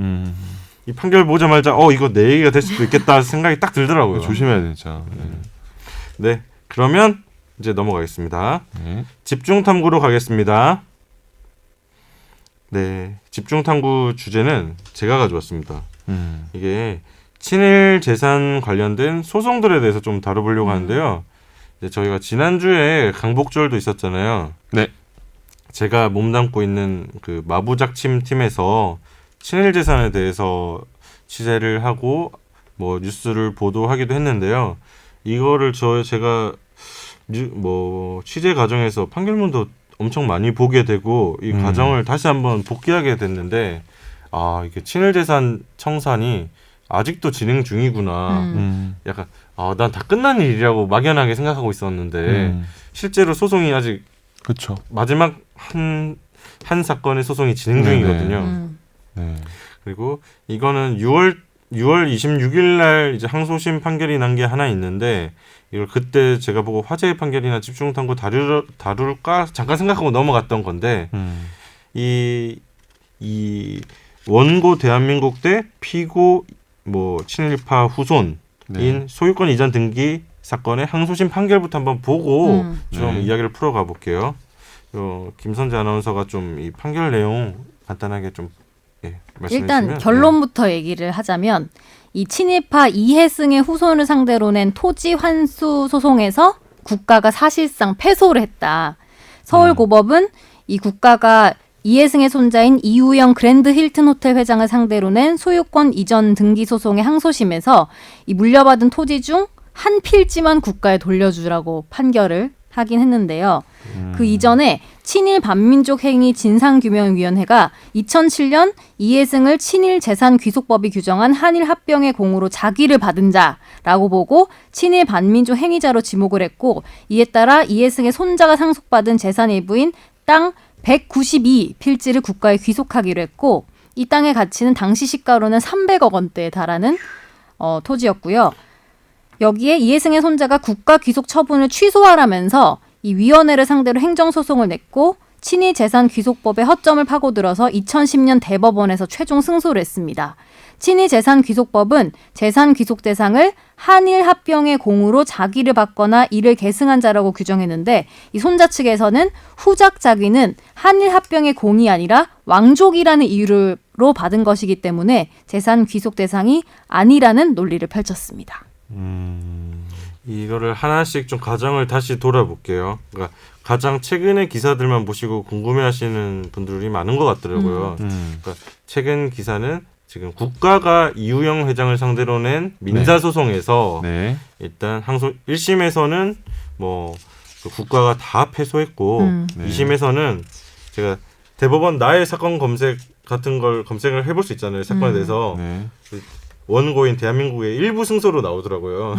이 판결 보자마자 이거 내 얘기가 될 수도 있겠다 생각이 딱 들더라고요. 조심해야 돼 진짜. 네, 그러면 이제 넘어가겠습니다. 집중 탐구로 가겠습니다. 네, 집중 탐구 주제는 제가 가져왔습니다. 이게 친일 재산 관련된 소송들에 대해서 좀 다뤄보려고 하는데요. 이제 저희가 지난주에 강복절도 있었잖아요. 네. 제가 몸담고 있는 그 마부작침 팀에서 친일재산에 대해서 취재를 하고 뭐 뉴스를 보도하기도 했는데요. 이거를 제가 뭐 취재 과정에서 판결문도 엄청 많이 보게 되고 이 과정을 다시 한번 복귀하게 됐는데 이게 친일재산 청산이 아직도 진행 중이구나. 약간 난 다 끝난 일이라고 막연하게 생각하고 있었는데 실제로 소송이 아직 그렇죠. 마지막 한 사건의 소송이 진행 중이거든요. 네. 그리고 이거는 6월 26일 날 이제 항소심 판결이 난 게 하나 있는데 이걸 그때 제가 보고 화재의 판결이나 집중 탐구 다룰까 잠깐 생각하고 넘어갔던 건데 이 원고 대한민국 때 피고 뭐 친일파 후손인 소유권 이전 등기 사건의 항소심 판결부터 한번 보고 좀 이야기를 풀어가 볼게요. 김선재 아나운서가 좀 이 판결 내용 간단하게 좀 말씀해 일단 주시면. 결론부터 얘기를 하자면 이 친일파 이해승의 후손을 상대로 낸 토지 환수 소송에서 국가가 사실상 패소를 했다. 서울고법은 이 국가가 이해승의 손자인 이우영 그랜드 힐튼 호텔 회장을 상대로 낸 소유권 이전 등기 소송의 항소심에서 이 물려받은 토지 중 한 필지만 국가에 돌려주라고 판결을 하긴 했는데요. 그 이전에 친일 반민족 행위 진상규명위원회가 2007년 이해승을 친일 재산 귀속법이 규정한 한일 합병의 공으로 자기를 받은 자라고 보고 친일 반민족 행위자로 지목을 했고 이에 따라 이해승의 손자가 상속받은 재산 일부인 땅 192 필지를 국가에 귀속하기로 했고 이 땅의 가치는 당시 시가로는 300억 원대에 달하는 토지였고요. 여기에 이해승의 손자가 국가 귀속 처분을 취소하라면서 이 위원회를 상대로 행정소송을 냈고 친일 재산 귀속법의 허점을 파고들어서 2010년 대법원에서 최종 승소를 했습니다. 친일 재산 귀속법은 재산 귀속 대상을 한일 합병의 공으로 자기를 받거나 이를 계승한 자라고 규정했는데 이 손자 측에서는 후작 자기는 한일 합병의 공이 아니라 왕족이라는 이유로 받은 것이기 때문에 재산 귀속 대상이 아니라는 논리를 펼쳤습니다. 이거를 하나씩 좀 과정을 다시 돌아볼게요. 그러니까 가장 최근의 기사들만 보시고 궁금해하시는 분들이 많은 것 같더라고요. 그러니까 최근 기사는 지금 국가가 이우영 회장을 상대로 낸 민사소송에서 일단 항소 1심에서는 뭐 그 국가가 다 패소했고 2심에서는 제가 대법원 나의 사건 검색 같은 걸 검색을 해볼 수 있잖아요. 사건에 대해서. 원고인 대한민국의 일부 승소로 나오더라고요.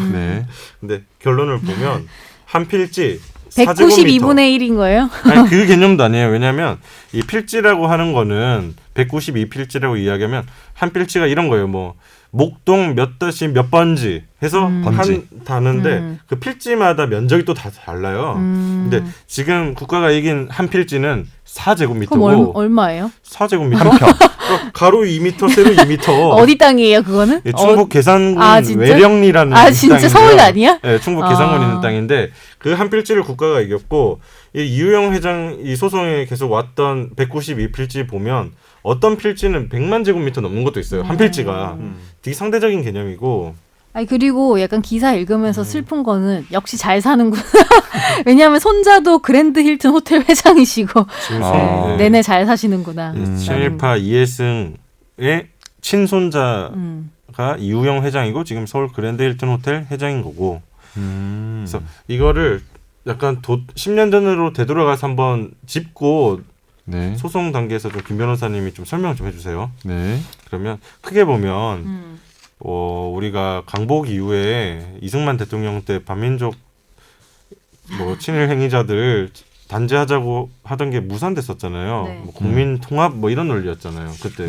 근데 결론을 보면 한 필지 192분의 1인 거예요? 아니, 그 개념도 아니에요. 왜냐하면 이 필지라고 하는 거는 192필지라고 이야기하면 한 필지가 이런 거예요. 뭐 목동 몇 다시 몇 번지 해서 번지. 다는데 그 필지마다 면적이 또 다 달라요. 근데 지금 국가가 이긴 한 필지는 4제곱미터고 그럼 얼마예요? 4제곱미터? 가로 2m, 세로 2m. 어디 땅이에요, 그거는? 예, 충북 계산군 진짜? 외령리라는 진짜 땅인데요. 서울 아니야? 네, 충북 계산군에 있는 땅인데 그 한 필지를 국가가 이겼고 이 이우영 회장 이 소송에 계속 왔던 192필지 보면 어떤 필지는 100만 제곱미터 넘는 것도 있어요. 한 필지가. 되게 상대적인 개념이고. 그리고 약간 기사 읽으면서 슬픈 거는 역시 잘 사는구나. 왜냐하면 손자도 그랜드 힐튼 호텔 회장이시고 내내 잘 사시는구나. 친일파 이해승의 친손자가 이우영 회장이고 지금 서울 그랜드 힐튼 호텔 회장인 거고. 그래서 이거를 약간 10년 전으로 되돌아가서 한번 짚고 소송 단계에서 좀 김 변호사님이 좀 설명 좀 해주세요. 그러면 크게 보면 우리가 강복 이후에 이승만 대통령 때 반민족 뭐 친일 행위자들 단죄하자고 하던 게 무산됐었잖아요. 뭐 국민 통합 뭐 이런 논리였잖아요. 그때.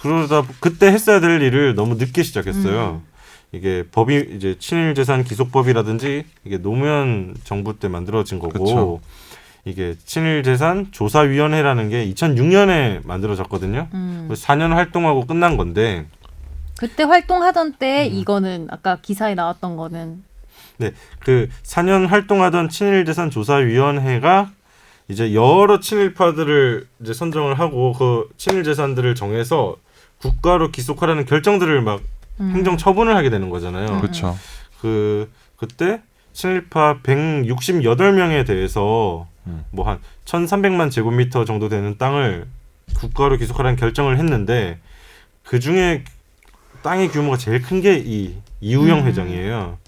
그러다 그때 했어야 될 일을 너무 늦게 시작했어요. 이게 법이 이제 친일재산 기속법이라든지 이게 노무현 정부 때 만들어진 거고. 그쵸. 이게 친일재산 조사위원회라는 게 2006년에 만들어졌거든요. 4년 활동하고 끝난 건데 그때 활동하던 때 이거는 아까 기사에 나왔던 거는 그 4년 활동하던 친일재산 조사위원회가 이제 여러 친일파들을 이제 선정을 하고 그 친일재산들을 정해서 국가로 기속하라는 결정들을 막 행정 처분을 하게 되는 거잖아요. 그렇죠. 그때 친일파 168명에 대해서 뭐 한 1,300만 제곱미터 정도 되는 땅을 국가로 기속하라는 결정을 했는데 그 중에 땅의 규모가 제일 큰 게 이 이우영 회장이에요.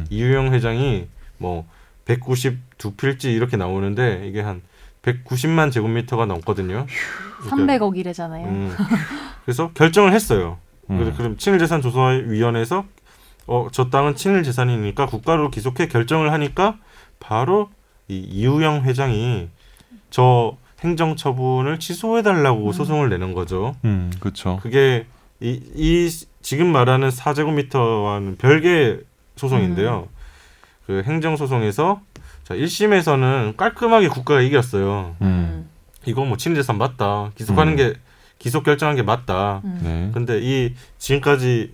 이우영 회장이 뭐 192필지 이렇게 나오는데 이게 한 190만 제곱미터가 넘거든요. 300억이래잖아요. 그래서 결정을 했어요. 그럼 친일재산조사위원회에서 저 땅은 친일재산이니까 국가로 기속해 결정을 하니까 바로 이 이우영 회장이 저 행정처분을 취소해달라고 소송을 내는 거죠. 그렇죠. 그게 이 지금 말하는 4제곱미터와는 별개의 소송인데요. 그 행정소송에서 자 1심에서는 깔끔하게 국가가 이겼어요. 이거 뭐 친일재산 맞다. 기속하는 게 기속 결정한 게 맞다. 네. 근데 이 지금까지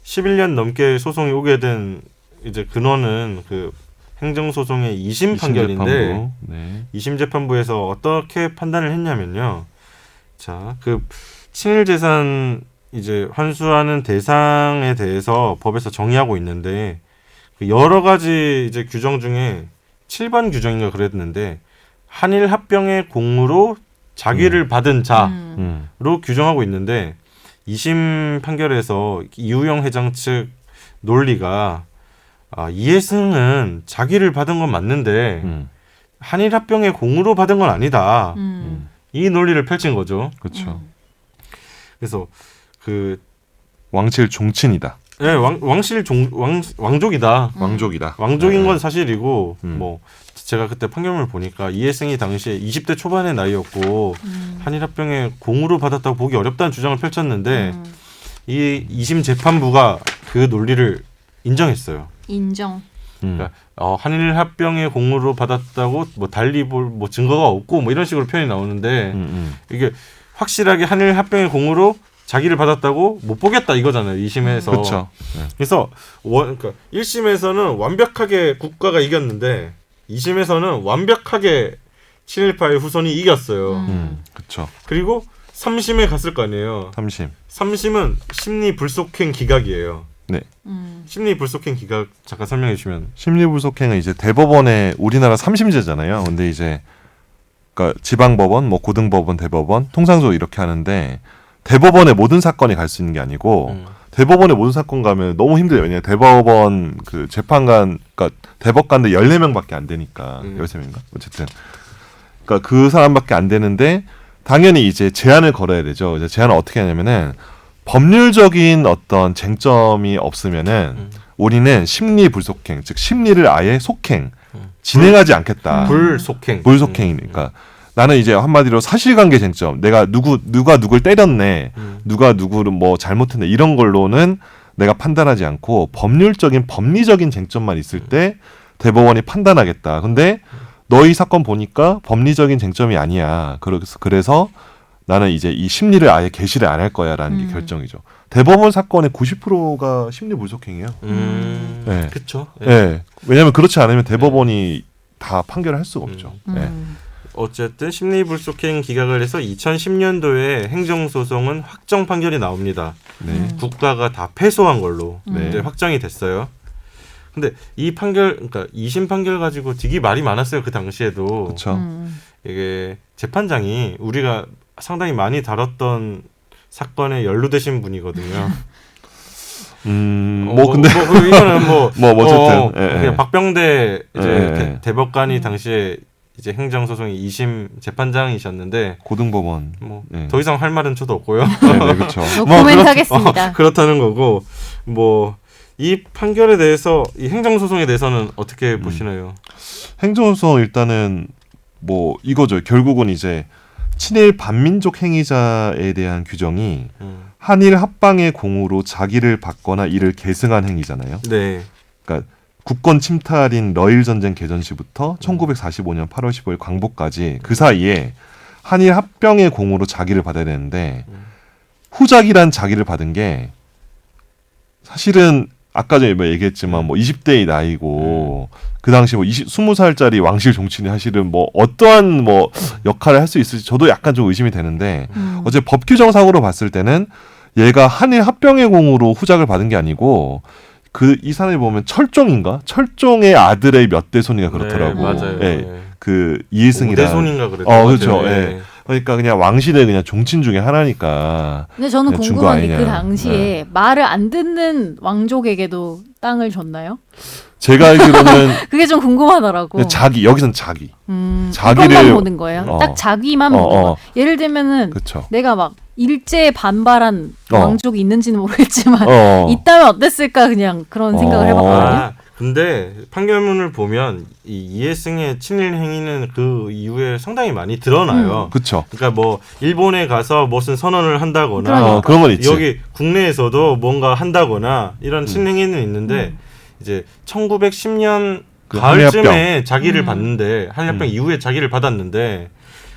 11년 넘게 소송이 오게 된 이제 근원은 그 행정소송의 2심 판결인데 재판부. 네. 2심 재판부에서 어떻게 판단을 했냐면요. 자, 그 친일재산 이제 환수하는 대상에 대해서 법에서 정의하고 있는데 그 여러 가지 이제 규정 중에 7번 규정인가 그랬는데 한일 합병의 공으로 자기를 받은 자로 규정하고 있는데 2심 판결에서 이우영 회장 측 논리가 이해승은 자기를 받은 건 맞는데 한일 합병의 공으로 받은 건 아니다. 이 논리를 펼친 거죠. 그렇죠. 그래서 그 왕실 종친이다. 네, 왕실 왕족이다. 왕족이다. 왕족인 건 사실이고 뭐 제가 그때 판결문을 보니까 이해승이 당시에 20대 초반의 나이였고 한일합병의 공으로 받았다고 보기 어렵다는 주장을 펼쳤는데 이 2심 재판부가 그 논리를 인정했어요. 인정. 그러니까 한일합병의 공으로 받았다고 뭐 달리 볼 뭐 증거가 없고 뭐 이런 식으로 표현이 나오는데 이게 확실하게 한일합병의 공으로 자기를 받았다고 못 보겠다 이거잖아요. 2심에서. 그렇죠. 네. 그래서 그러니까 1심에서는 완벽하게 국가가 이겼는데 2심에서는 완벽하게 친일파의 후손이 이겼어요. 그렇죠. 그리고 3심에 갔을 거 아니에요. 3심은 심리 불속행 기각이에요. 네. 심리 불속행 기각 잠깐 설명해 주시면. 심리불속행은 이제 대법원의 우리나라 3심제잖아요. 근데 이제 그러니까 지방법원, 뭐 고등법원, 대법원, 통상적으로 이렇게 하는데 대법원의 모든 사건이 갈 수 있는 게 아니고 대법원의 모든 사건 가면 너무 힘들어요. 왜냐면 대법원 그 재판관, 그러니까 대법관들 14명밖에 안 되니까 13명인가? 어쨌든 그러니까 그 사람밖에 안 되는데 당연히 이제 제한을 걸어야 되죠. 이제 제한을 어떻게 하냐면은 법률적인 어떤 쟁점이 없으면은 우리는 심리 불속행, 즉 심리를 아예 속행 진행하지 않겠다. 불속행이니까. 나는 이제 한마디로 사실관계 쟁점, 내가 누가 누굴 때렸네, 누가 누구를 뭐 잘못했네 이런 걸로는 내가 판단하지 않고 법률적인 법리적인 쟁점만 있을 때 대법원이 판단하겠다. 근데 너희 사건 보니까 법리적인 쟁점이 아니야. 그래서 나는 이제 이 심리를 아예 개시를 안 할 거야라는 게 결정이죠. 대법원 사건의 90%가 심리 불속행이에요. 네. 그렇죠. 네. 왜냐하면 그렇지 않으면 대법원이 다 판결을 할 수가 없죠. 네. 어쨌든 심리불속행 기각을 해서 2010년도에 행정소송은 확정 판결이 나옵니다. 네. 국가가 다 패소한 걸로 네. 이제 확정이 됐어요. 근데 이 판결, 그러니까 2심 판결 가지고 되게 말이 많았어요. 그 당시에도. 그렇죠. 이게 재판장이 우리가 상당히 많이 다뤘던 사건에 연루되신 분이거든요. 근데 이거는 어쨌든 그냥 박병대 이제 예. 대법관이 당시에 이제 행정소송의 2심 재판장이셨는데 고등법원 더 이상 할 말은 저도 없고요. 네, 그렇죠. 코멘트 하겠습니다. 그렇다는 거고 이 판결에 대해서 이 행정소송에 대해서는 어떻게 보시나요? 행정소송 일단은 이거죠. 결국은 이제 친일 반민족 행위자에 대한 규정이 한일 합방의 공으로 자기를 받거나 이를 계승한 행위잖아요. 네. 그러니까 국권 침탈인 러일 전쟁 개전 시부터 1945년 8월 15일 광복까지 그 사이에 한일 합병의 공으로 자기를 받아야 되는데 후작이란 자기를 받은 게 사실은 아까 전에 얘기했지만 20대의 나이고 그 당시 20살짜리 왕실 종친이 사실은 어떠한 역할을 할 수 있을지 저도 약간 좀 의심이 되는데 어제 법 규정상으로 봤을 때는 얘가 한일 합병의 공으로 후작을 받은 게 아니고 이 사람이 보면 철종의 아들의 몇 대손이가 그렇더라고. 네, 맞아요. 예, 네. 그 이해승이랑. 대손인가 그랬던 그렇죠. 예. 그러니까 그냥 왕실의 그냥 종친 중에 하나니까. 근데 저는 그냥 궁금한 게 준거 그 아니냐. 당시에 말을 안 듣는 왕족에게도 땅을 줬나요? 제가 알기로는 그게 좀 궁금하더라고. 여기선 자기. 그것만 자기를 보는 거예요. 어. 딱 자기만 보는 거예요. 예를 들면은 그렇죠. 내가 막 일제에 반발한 어. 왕족이 있는지는 모르겠지만 어. 있다면 어땠을까 그냥 그런 생각을 해봤거든요. 근데 판결문을 보면 이 이해승의 친일 행위는 그 이후에 상당히 많이 드러나요. 그렇죠. 그러니까 뭐 일본에 가서 무슨 선언을 한다거나 그러니까. 그런 건 있지. 여기 국내에서도 뭔가 한다거나 이런 친행위는 있는데 이제 1910년 그 가을쯤에 한일합병. 자기를 받는데 한일합병 이후에 자기를 받았는데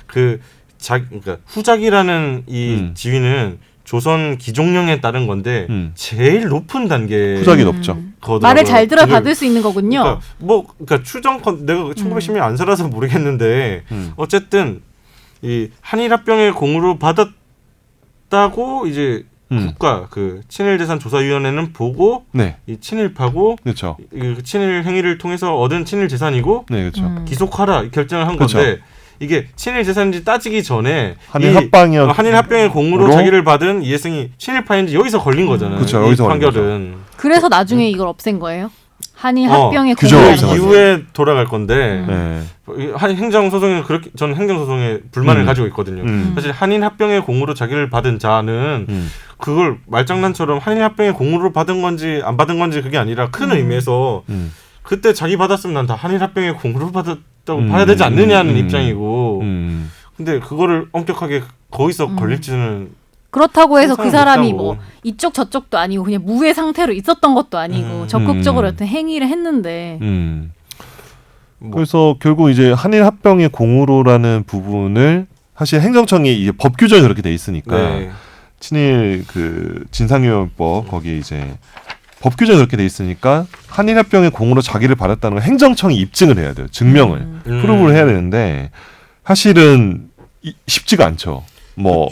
그러니까 후자기라는 이 지위는 조선 기종령에 따른 건데 제일 높은 단계 후자기 높죠. 말을 잘 들어 받을 수 있는 거군요. 그러니까 추정컨 내가 1910년 안 살아서 모르겠는데 어쨌든 이 한일합병의 공으로 받았다고 이제 국가 그 친일재산조사위원회는 보고 네. 이 친일파고 그렇죠. 이 친일 행위를 통해서 얻은 친일 재산이고 네, 그렇죠. 기속하라 이 결정을 한 그쵸. 건데 이게 친일 재산인지 따지기 전에 한일합병의 공으로 자기를 받은 이해승이 친일파인지 여기서 걸린 거잖아요. 그쵸, 이 여기서 걸린 판결은. 그래서 나중에 이걸 없앤 거예요? 한일 합병의 규정을 공을 없앤 거죠. 이후에 돌아갈 건데 네. 행정소송에 그렇게 저는 행정소송에 불만을 가지고 있거든요. 사실 한일 합병의 공으로 자기를 받은 자는 그걸 말장난처럼 한일 합병의 공으로 받은 건지 안 받은 건지 그게 아니라 큰 의미에서 그때 자기 받았으면 난 다 한일 합병의 공으로 받았다고 봐야 되지 않느냐는 입장이고 근데 그거를 엄격하게 거기서 걸릴지는 그렇다고 해서 그 사람이 못하고. 뭐 이쪽 저쪽도 아니고 그냥 무의 상태로 있었던 것도 아니고 적극적으로 어떤 행위를 했는데 그래서 결국 이제 한일합병의 공으로라는 부분을 사실 행정청이 이제 법 규정이 그렇게 돼 있으니까 네. 친일 그 진상규명법 거기에 이제 법 규정이 그렇게 돼 있으니까 한일합병의 공으로 자기를 받았다는 걸 행정청이 입증을 해야 돼요. 증명을 프로브를 해야 되는데 사실은 쉽지가 않죠. 뭐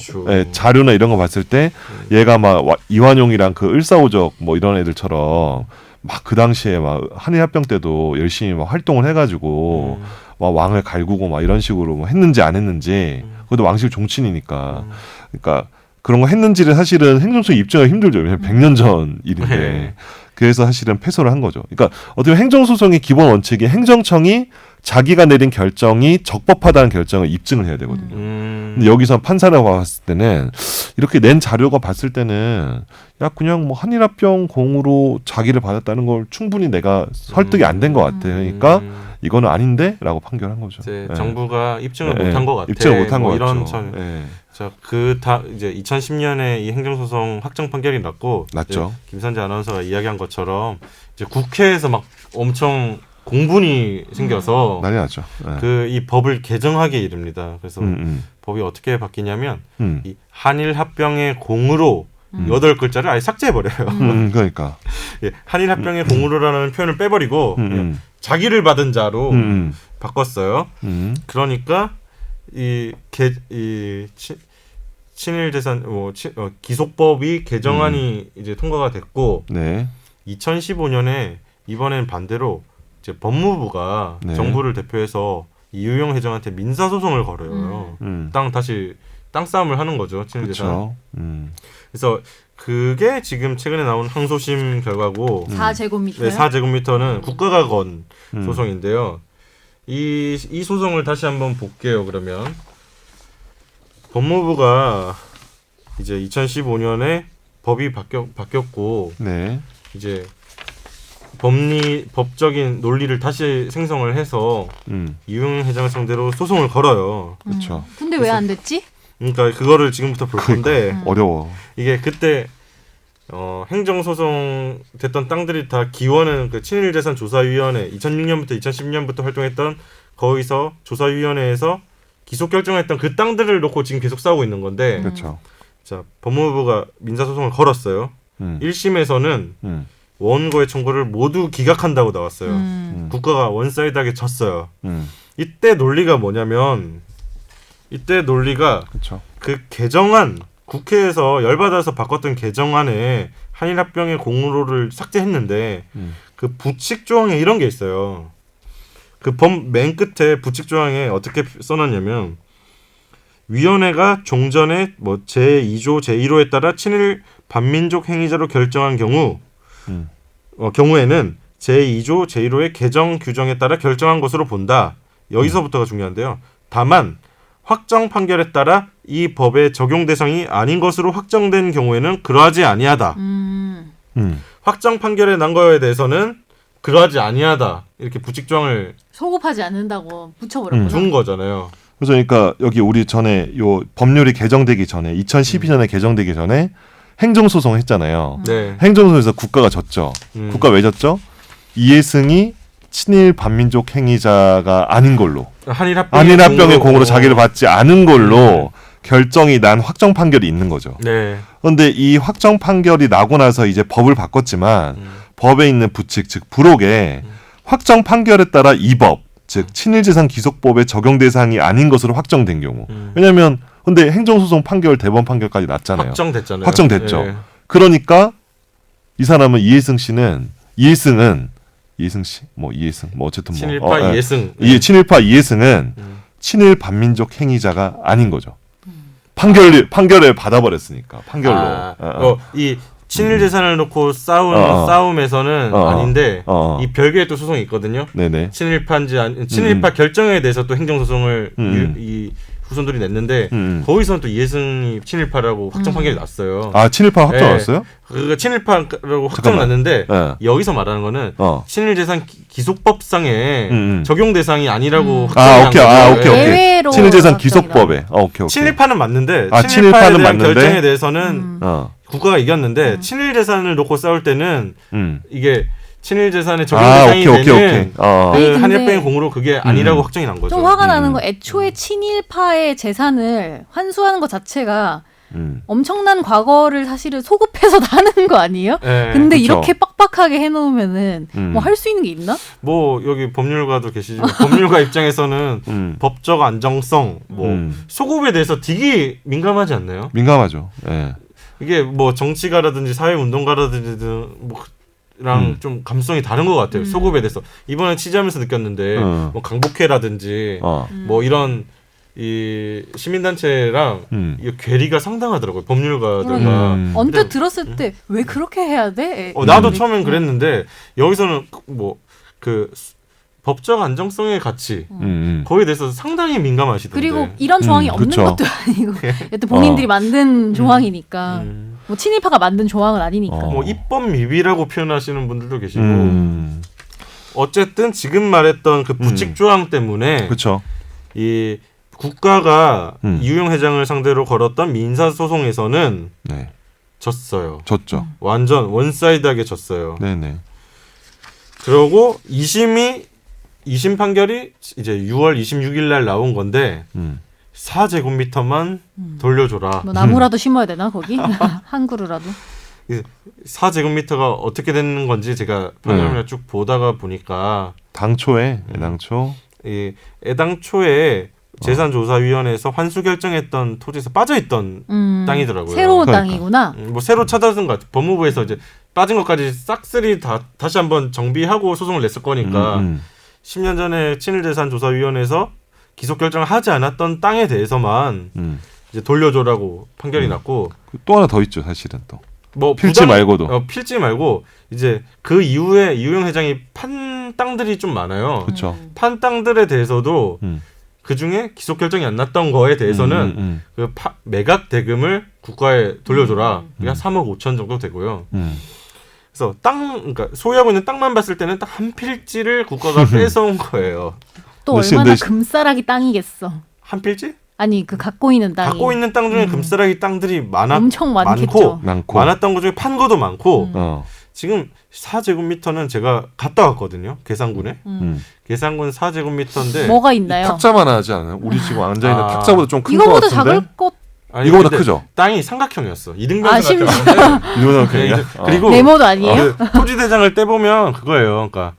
자료나 이런 거 봤을 때 얘가 막 이완용이랑 그 을사오적 뭐 이런 애들처럼 막 그 당시에 막 한일합병 때도 열심히 막 활동을 해가지고 막 왕을 갈구고 막 이런 식으로 뭐 했는지 안 했는지 그것도 왕실 종친이니까 그러니까 그런 거 했는지를 사실은 행정청이 입증하기 힘들죠. 왜냐면 100년 전 일인데 그래서 사실은 패소를 한 거죠. 그러니까 어떻게 보면 행정소송의 기본 원칙이 행정청이 자기가 내린 결정이 적법하다는 결정을 입증을 해야 되거든요. 근데 여기서 판사라고 봤을 때는 이렇게 낸 자료가 봤을 때는 야 그냥 뭐 한일합병 공으로 자기를 받았다는 걸 충분히 내가 설득이 안 된 것 같아. 그러니까 이거는 아닌데라고 판결한 거죠. 이제 네. 정부가 입증을 못한 것 같아. 입증을 못한 뭐 것 이런 같죠. 네. 자, 이제 2010년에 이 행정소송 확정 판결이 났죠. 김선재 아나운서가 이야기한 것처럼 이제 국회에서 막 엄청 공분이 생겨서 난리 났죠. 네. 그 이 법을 개정하게 이릅니다. 그래서 법이 어떻게 바뀌냐면 이 한일 합병의 공으로 8글자를 아예 삭제해버려요. 그러니까 예, 한일 합병의 공으로라는 표현을 빼버리고 그냥 자기를 받은 자로 바꿨어요. 그러니까 친일 재산 기속법이 개정안이 이제 통과가 됐고 네. 2015년에 이번엔 반대로 이제 법무부가 정부를 대표해서 이유영 회장한테 민사 소송을 걸어요. 땅 싸움을 하는 거죠. 친일 재산. 그래서 그게 지금 최근에 나온 항소심 결과고 4제곱미터요? 네, 4제곱미터는 국가가 건 소송인데요. 이 소송을 다시 한번 볼게요. 그러면 법무부가 이제 2015년에 법이 바뀌었고 네. 이제 법적인 논리를 다시 생성을 해서 이용 회장을 상대로 소송을 걸어요. 그렇죠. 근데 왜 안 됐지? 그러니까 그거를 지금부터 볼 건데 어려워. 이게 그때 행정소송 됐던 땅들이 다 기원은 그 친일재산조사위원회 2006년부터 2010년부터 활동했던 거기서 조사위원회에서 기소 결정했던 그 땅들을 놓고 지금 계속 싸우고 있는 건데 그렇죠. 자 법무부가 민사소송을 걸었어요. 1심에서는 원고의 청구를 모두 기각한다고 나왔어요. 국가가 원사이드하게 졌어요. 이때 논리가 뭐냐면 그렇죠. 그 개정안 국회에서 열받아서 바꿨던 개정안에 한일합병의 공로를 삭제했는데 그 부칙 조항에 이런 게 있어요. 그 맨 끝에 부칙 조항에 어떻게 써놨냐면 위원회가 종전에 뭐 제2조 제1호에 따라 친일 반민족 행위자로 결정한 경우에는 제2조 제1호의 개정 규정에 따라 결정한 것으로 본다. 여기서부터가 중요한데요. 다만 확정 판결에 따라 이 법의 적용 대상이 아닌 것으로 확정된 경우에는 그러하지 아니하다. 확정 판결에 난 거에 대해서는 그러하지 아니하다. 이렇게 부칙 조항을 소급하지 않는다고 붙여버렸구나. 준 거잖아요. 그래서 그러니까 여기 우리 전에 요 법률이 개정되기 전에 2012년에 개정되기 전에 행정소송 했잖아요. 네. 행정소송에서 국가가 졌죠. 국가 왜 졌죠? 이해승이 친일 반민족 행위자가 아닌 걸로 한일합병의 공으로 자기를 받지 않은 걸로 결정이 난 확정 판결이 있는 거죠. 네. 그런데 이 확정 판결이 나고 나서 이제 법을 바꿨지만 법에 있는 부칙 즉 부록에 확정 판결에 따라 이 법 즉 친일재산 기속법의 적용 대상이 아닌 것으로 확정된 경우 왜냐하면 근데 행정소송 판결 대법원 판결까지 났잖아요. 확정됐잖아요. 확정됐죠. 네. 그러니까 이 사람은 이해승 씨 어쨌든 친일파 이해승. 친일파 이해승은 친일 반민족 행위자가 아닌 거죠. 판결을 받아버렸으니까 판결로. 이 친일 재산을 놓고 싸움에서는 아닌데 이 별개의 또 소송이 있거든요. 네네. 친일파 결정에 대해서 또 행정소송을 이 후손들이 냈는데 거기서는 또 이해승이 친일파라고 확정 판결이 났어요. 아 친일파 확정 났어요? 그러니까 친일파라고 확정 났는데 여기서 말하는 거는 친일재산 기속법상에 적용 대상이 아니라고 확정한 거예요. 오케이. 친일재산 기속법에. 오케이. 친일파는 맞는데 친일파는 대한 맞는데 결정에 대해서는 국가가 이겼는데 친일 재산을 놓고 싸울 때는 이게 친일 재산의 적용 대상이 되는 그 한일병의 공으로 그게 아니라고 확정이 난 거죠. 좀 화가 나는 거 애초에 친일파의 재산을 환수하는 것 자체가 엄청난 과거를 사실은 소급해서 하는 거 아니에요? 네, 근데 그쵸. 이렇게 빡빡하게 해놓으면은 뭐 할 수 있는 게 있나? 뭐 여기 법률가도 계시지만 법률가 입장에서는 법적 안정성, 소급에 대해서 되게 민감하지 않나요? 민감하죠. 예. 이게 뭐 정치가라든지 사회운동가라든지 랑 좀 감성이 다른 것 같아요. 소급에 대해서 이번에 취재하면서 느꼈는데 뭐 강복회라든지 뭐 이런 이 시민단체랑 이 괴리가 상당하더라고요. 법률가들과 언뜻 들었을 때 왜 그렇게 해야 돼? 나도 처음엔 그랬는데 여기서는 뭐 그 법적 안정성의 가치 거기에 대해서 상당히 민감하시던데. 그리고 이런 조항이 없는 그쵸. 것도 아니고 여튼 본인들이 만든 조항이니까 뭐 친일파가 만든 조항은 아니니까. 뭐 입법 미비라고 표현하시는 분들도 계시고 어쨌든 지금 말했던 그 부칙 조항 때문에 그렇죠. 이 국가가 이유영 회장을 상대로 걸었던 민사 소송에서는 네. 졌어요. 졌죠. 완전 원사이드하게 졌어요. 네네. 그러고 2심 판결이 이제 6월 26일 날 나온 건데 4제곱미터만 돌려줘라. 뭐 나무라도 심어야 되나 거기? 한 그루라도. 4제곱미터가 어떻게 되는 건지 제가 판결을 쭉 보다가 보니까 애당초 이 애당초에 재산조사위원회에서 환수 결정했던 토지에서 빠져있던 땅이더라고요. 새로운 그러니까. 땅이구나. 뭐 새로 찾아든 것 같아요. 법무부에서 이제 빠진 것까지 싹쓸이 다시 한번 정비하고 소송을 냈을 거니까 10년 전에 친일재산조사위원회에서 기속 결정을 하지 않았던 땅에 대해서만 이제 돌려줘라고 판결이 났고 또 하나 더 있죠, 사실은 또. 뭐 필지 말고도. 필지 말고 이제 그 이후에 이유영 회장이 판 땅들이 좀 많아요. 그렇죠. 판 땅들에 대해서도 그 중에 기속 결정이 안 났던 거에 대해서는 그 매각 대금을 국가에 돌려줘라. 그게 한 3억 5천 정도 되고요. 그래서 그러니까 소유하고 있는 땅만 봤을 때는 딱 한 필지를 국가가 뺏어온 거예요. 또 얼마나 금싸라기 땅이겠어. 한 필지? 아니 그 갖고 있는 땅이. 갖고 있는 땅 중에 금싸라기 땅들이 엄청 많겠죠. 많았던 것 중에 판 거도 많고 지금 4제곱미터는 제가 갔다 왔거든요. 계산군에. 계산군 4제곱미터인데 뭐가 있나요? 탁자만 하지 않아요? 우리 지금 앉아있는 탁자보다 좀 큰 거 같은데? 이거보다 작을 것. 아니, 이거보다 크죠? 땅이 삼각형이었어. 이등변 삼각형인데. 이등변삼각형이야? 그리고 네모도 아니에요? 토지대장을 떼보면 그거예요. 그러니까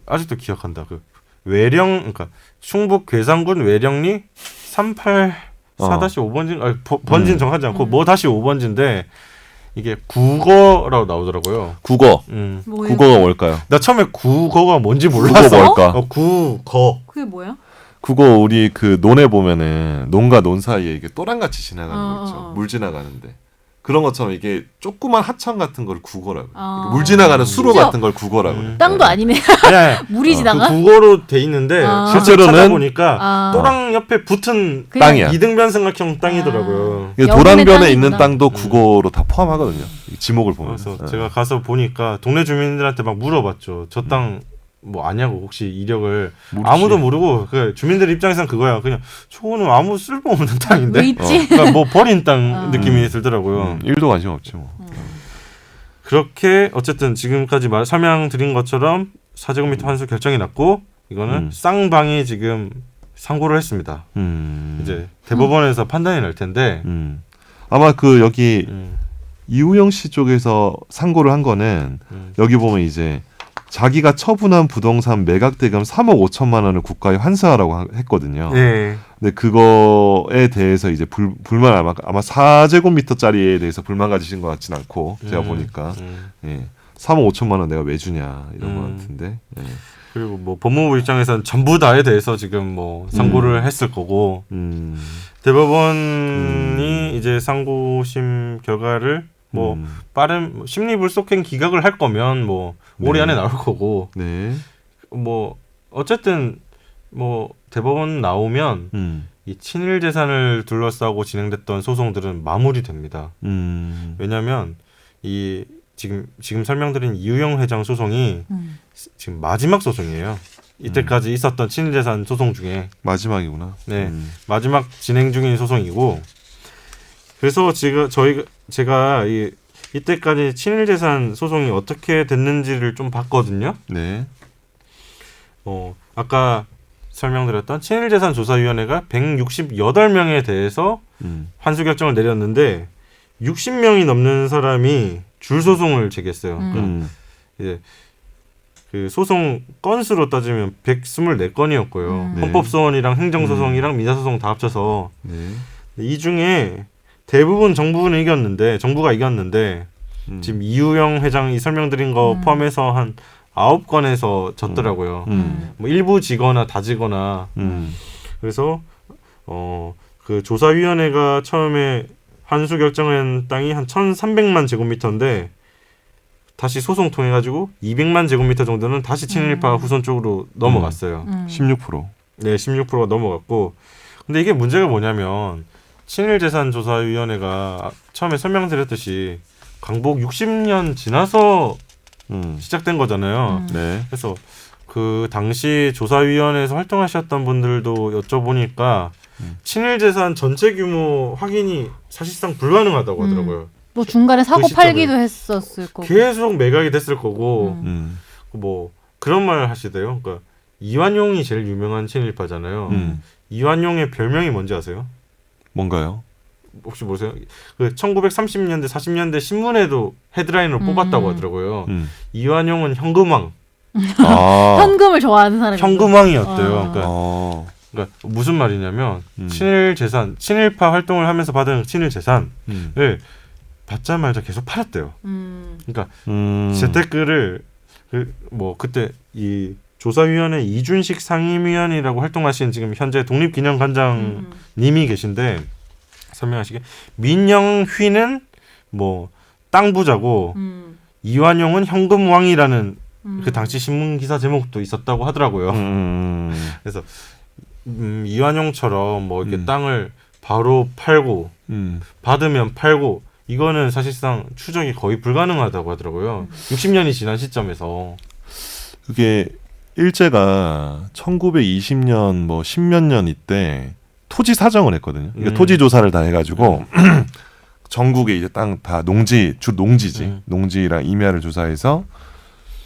아직도 기억한다. 그러니까 충북 괴산군 외령리 384-5번지 번지는 정하지 않고 뭐 다시 5번지인데 이게 국어라고 나오더라고요. 국어. 뭐예요? 국어가 뭘까요? 나 처음에 국어가 뭔지 국어 몰랐어. 뭘까? 국어. 그게 뭐야? 국어 우리 그 논에 보면은 논과 논 사이에 이게 또랑같이 지나가는 거 있죠. 물 지나가는데. 그런 것처럼 이게 조그만 하천 같은 걸 국어라고. 물 지나가는 수로 그죠? 같은 걸 국어라고. 땅도 아니네. 아니, 물이 지나가? 그 국어로 돼 있는데 실제로는 찾아보니까 또랑 옆에 붙은 그냥 땅이야. 이등변삼각형 땅이더라고요. 이게 영혼의 도랑변에 땅이구나. 있는 땅도 국어로 다 포함하거든요. 이 지목을 보면. 그래서 제가 가서 보니까 동네 주민들한테 막 물어봤죠. 저 땅 뭐 아냐고 혹시 이력을 모르지. 아무도 모르고 그 주민들 입장에선 그거야. 그냥 저거는 아무 쓸모없는 땅인데. 왜 있지? 그러니까 뭐 버린 땅 느낌이 들더라고요. 1도 관심 없지 뭐. 그렇게 어쨌든 지금까지 설명드린 것처럼 4제곱미터 환수 결정이 났고 이거는 쌍방이 지금 상고를 했습니다. 이제 대법원에서 판단이 날 텐데 아마 그 여기 이우영 씨 쪽에서 상고를 한 거는 여기 보면 이제 자기가 처분한 부동산 매각 대금 3억 5천만 원을 국가에 환수하라고 했거든요. 네. 근데 그거에 대해서 이제 불만 아마 4제곱미터짜리에 대해서 불만 가지신 것 같진 않고 제가 보니까 예. 3억 5천만 원 내가 왜 주냐 이런 것 같은데. 예. 그리고 뭐 법무부 입장에서는 전부 다에 대해서 지금 뭐 상고를 했을 거고 대법원이 이제 상고심 결과를 뭐 빠른 심리불속행 기각을 할 거면 뭐 올해 안에 나올 거고 네. 뭐 어쨌든 뭐 대법원 나오면 이 친일 재산을 둘러싸고 진행됐던 소송들은 마무리됩니다. 왜냐하면 이 지금 설명드린 이우영 회장 소송이 지금 마지막 소송이에요. 이때까지 있었던 친일 재산 소송 중에 마지막이구나. 네 마지막 진행 중인 소송이고 그래서 제가 이때까지 친일 재산 소송이 어떻게 됐는지를 좀 봤거든요. 네. 아까 설명드렸던 친일재산조사위원회가 168명에 대해서 환수 결정을 내렸는데 60명이 넘는 사람이 줄 소송을 제기했어요. 그러니까 이제 그 소송 건수로 따지면 124건이었고요. 헌법소원이랑 행정소송이랑 민사소송 다 합쳐서 이 중에 대부분 정부가 이겼는데 지금 이우영 회장이 설명드린 거 포함해서 한 9건에서 졌더라고요. 뭐 일부 지거나 다 지거나. 그래서 그 조사위원회가 처음에 환수 결정한 땅이 한 1,300만 제곱미터인데 다시 소송 통해 가지고 200만 제곱미터 정도는 다시 친일파 후손 쪽으로 넘어갔어요. 16%. 네, 16%가 넘어갔고. 근데 이게 문제가 뭐냐면 친일재산조사위원회가 처음에 설명드렸듯이 광복 60년 지나서 시작된 거잖아요. 네. 그래서 그 당시 조사위원회에서 활동하셨던 분들도 여쭤보니까 친일재산 전체 규모 확인이 사실상 불가능하다고 하더라고요. 뭐 중간에 사고 시점에. 팔기도 했었을 거고. 계속 매각이 됐을 거고 뭐 그런 말 하시대요. 그러니까 이완용이 제일 유명한 친일파잖아요. 이완용의 별명이 뭔지 아세요? 뭔가요? 혹시 모르세요? 그 1930년대 40년대 신문에도 헤드라인으로 뽑았다고 하더라고요. 이완용은 현금왕. 현금을 좋아하는 사람이. 현금왕이었대요. 그러니까 무슨 말이냐면 친일파 활동을 하면서 받은 친일 재산을 받자마자 계속 팔았대요. 그러니까 재테크를 뭐 그때 이 조사위원회 이준식 상임위원이라고 활동하신 지금 현재 독립기념관장님이 계신데 설명하시게 민영휘는 뭐 땅 부자고 이완용은 현금왕이라는 그 당시 신문 기사 제목도 있었다고 하더라고요. 그래서 이완용처럼 뭐 이렇게 땅을 바로 팔고 받으면 팔고 이거는 사실상 추정이 거의 불가능하다고 하더라고요. 60년이 지난 시점에서. 그게 일제가 1920년 뭐 10몇 년 이때 토지 사정을 했거든요. 그러니까 토지 조사를 다 해가지고 전국에 이제 땅 다 농지지. 농지랑 임야를 조사해서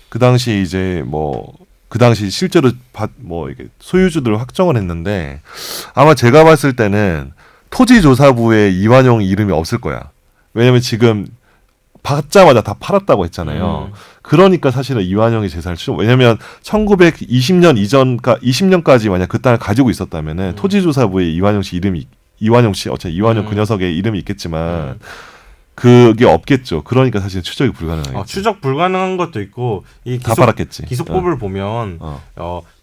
그 당시 이제 뭐 그 당시 실제로 뭐 이게 소유주들을 확정을 했는데 아마 제가 봤을 때는 토지조사부에 이완용 이름이 없을 거야. 왜냐면 지금 받자마자 다 팔았다고 했잖아요. 그러니까 사실은 이완용이 재산을 왜냐면 1920년 이전까 20년까지 만약 그 땅을 가지고 있었다면은 토지조사부에 이완용 씨 어차피 이완용 그 녀석의 이름이 있겠지만 그게 없겠죠. 그러니까 사실 추적이 불가능해요. 추적 불가능한 것도 있고 이 다 팔았겠지. 기속법을 보면